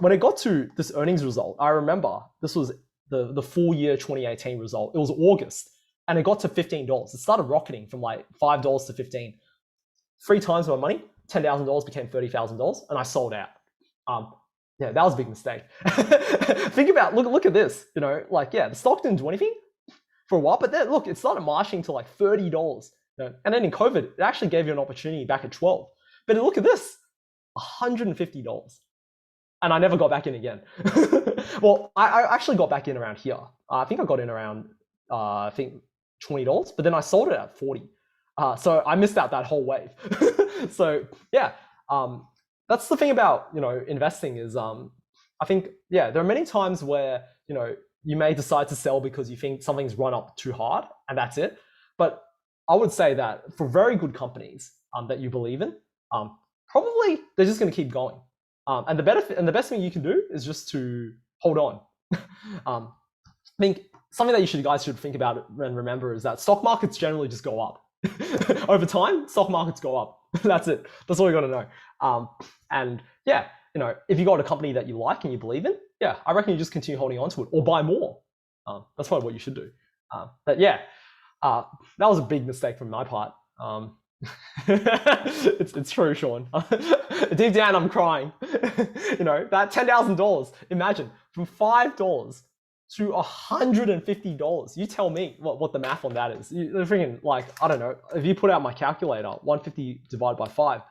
When it got to this earnings result, I remember this was the full year 2018 result. It was August, and it got to $15. It started rocketing from like $5 to 15. 3 times my money. $10,000 became $30,000, and I sold out. Yeah, that was a big mistake. Think about, look at this. You know, like, yeah, the stock didn't do anything for a while, but then look, it started marching to like $30. You know, and then in COVID, it actually gave you an opportunity back at 12. But look at this, $150. And I never got back in again. Well, I actually got back in around here. I think I got in around, I think $20, but then I sold it at 40. So I missed out that whole wave. So yeah, that's the thing about, you know, investing is, I think, yeah, there are many times where, you know, you may decide to sell because you think something's run up too hard and that's it. But I would say that for very good companies that you believe in, probably they're just going to keep going. And the best thing you can do is just to hold on. I think something that you guys should think about and remember is that stock markets generally just go up. Over time, stock markets go up. That's it. That's all you got to know. And yeah, you know, if you got a company that you like and you believe in, yeah, I reckon you just continue holding on to it or buy more. That's probably what you should do. But yeah, that was a big mistake from my part. It's true, Sean. Deep down, I'm crying. You know, that $10,000. Imagine from $5 to $150. You tell me what the math on that is. You're freaking, like, I don't know. If you put out my calculator, 150 divided by 5,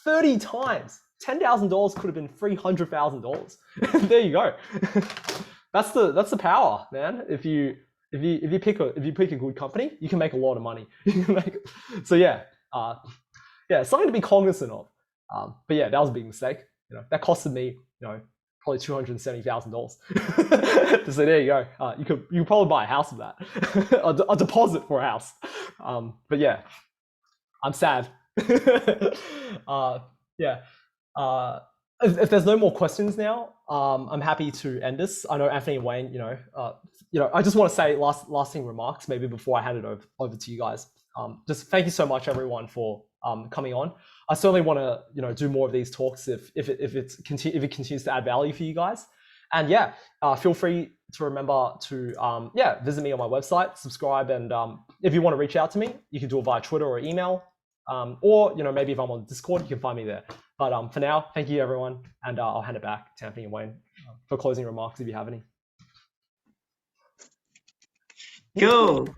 30 times. $10,000 could have been $300,000. There you go. That's the power, man. If you pick a good company, you can make a lot of money. So yeah, something to be cognizant of. But yeah, that was a big mistake. You know, that costed me, you know, probably $270,000. So there you go. You could probably buy a house with that, a deposit for a house. But yeah, I'm sad. Yeah. If there's no more questions now, I'm happy to end this. I know Anthony and Wayne, you know, I just want to say lasting remarks maybe before I hand it over to you guys. Just thank you so much, everyone, for coming on. I certainly want to, you know, do more of these talks if it continues to add value for you guys. And yeah, feel free to remember to visit me on my website, subscribe, and if you want to reach out to me, you can do it via Twitter or email, or you know, maybe if I'm on Discord, you can find me there. But for now, thank you everyone, and I'll hand it back to Anthony and Wayne for closing remarks if you have any. Cool.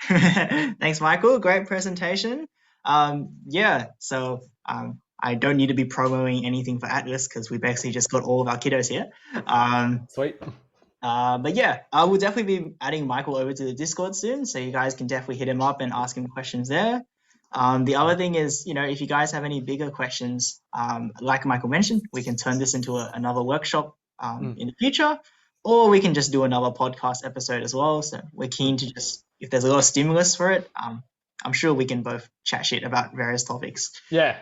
Thanks, Michael. Great presentation. Yeah, so I don't need to be promoting anything for Atlas because we basically just got all of our kiddos here. Sweet. But yeah, I will definitely be adding Michael over to the Discord soon, so you guys can definitely hit him up and ask him questions there. The other thing is, you know, if you guys have any bigger questions, like Michael mentioned, we can turn this into another workshop in the future, or we can just do another podcast episode as well. So we're keen to just, if there's a lot of stimulus for it, I'm sure we can both chat shit about various topics. Yeah.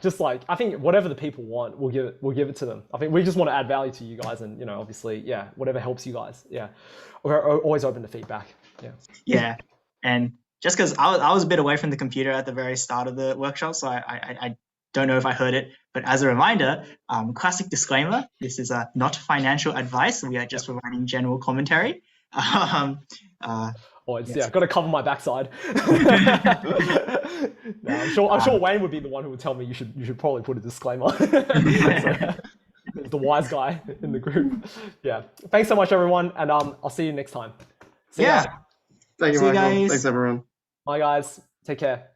Just like, I think whatever the people want, we'll give it to them. I think we just want to add value to you guys, and you know, obviously, yeah, whatever helps you guys. Yeah, we're always open to feedback. Yeah. Yeah, and just because I was a bit away from the computer at the very start of the workshop, so I don't know if I heard it. But as a reminder, classic disclaimer: this is not financial advice. We are just providing general commentary. I've got to cover my backside. No, I'm sure Wayne would be the one who would tell me you should probably put a disclaimer. The wise guy in the group. Yeah. Thanks so much, everyone, and I'll see you next time. See ya. Thank you, See you Michael. guys. Thanks, everyone. Bye, guys. Take care.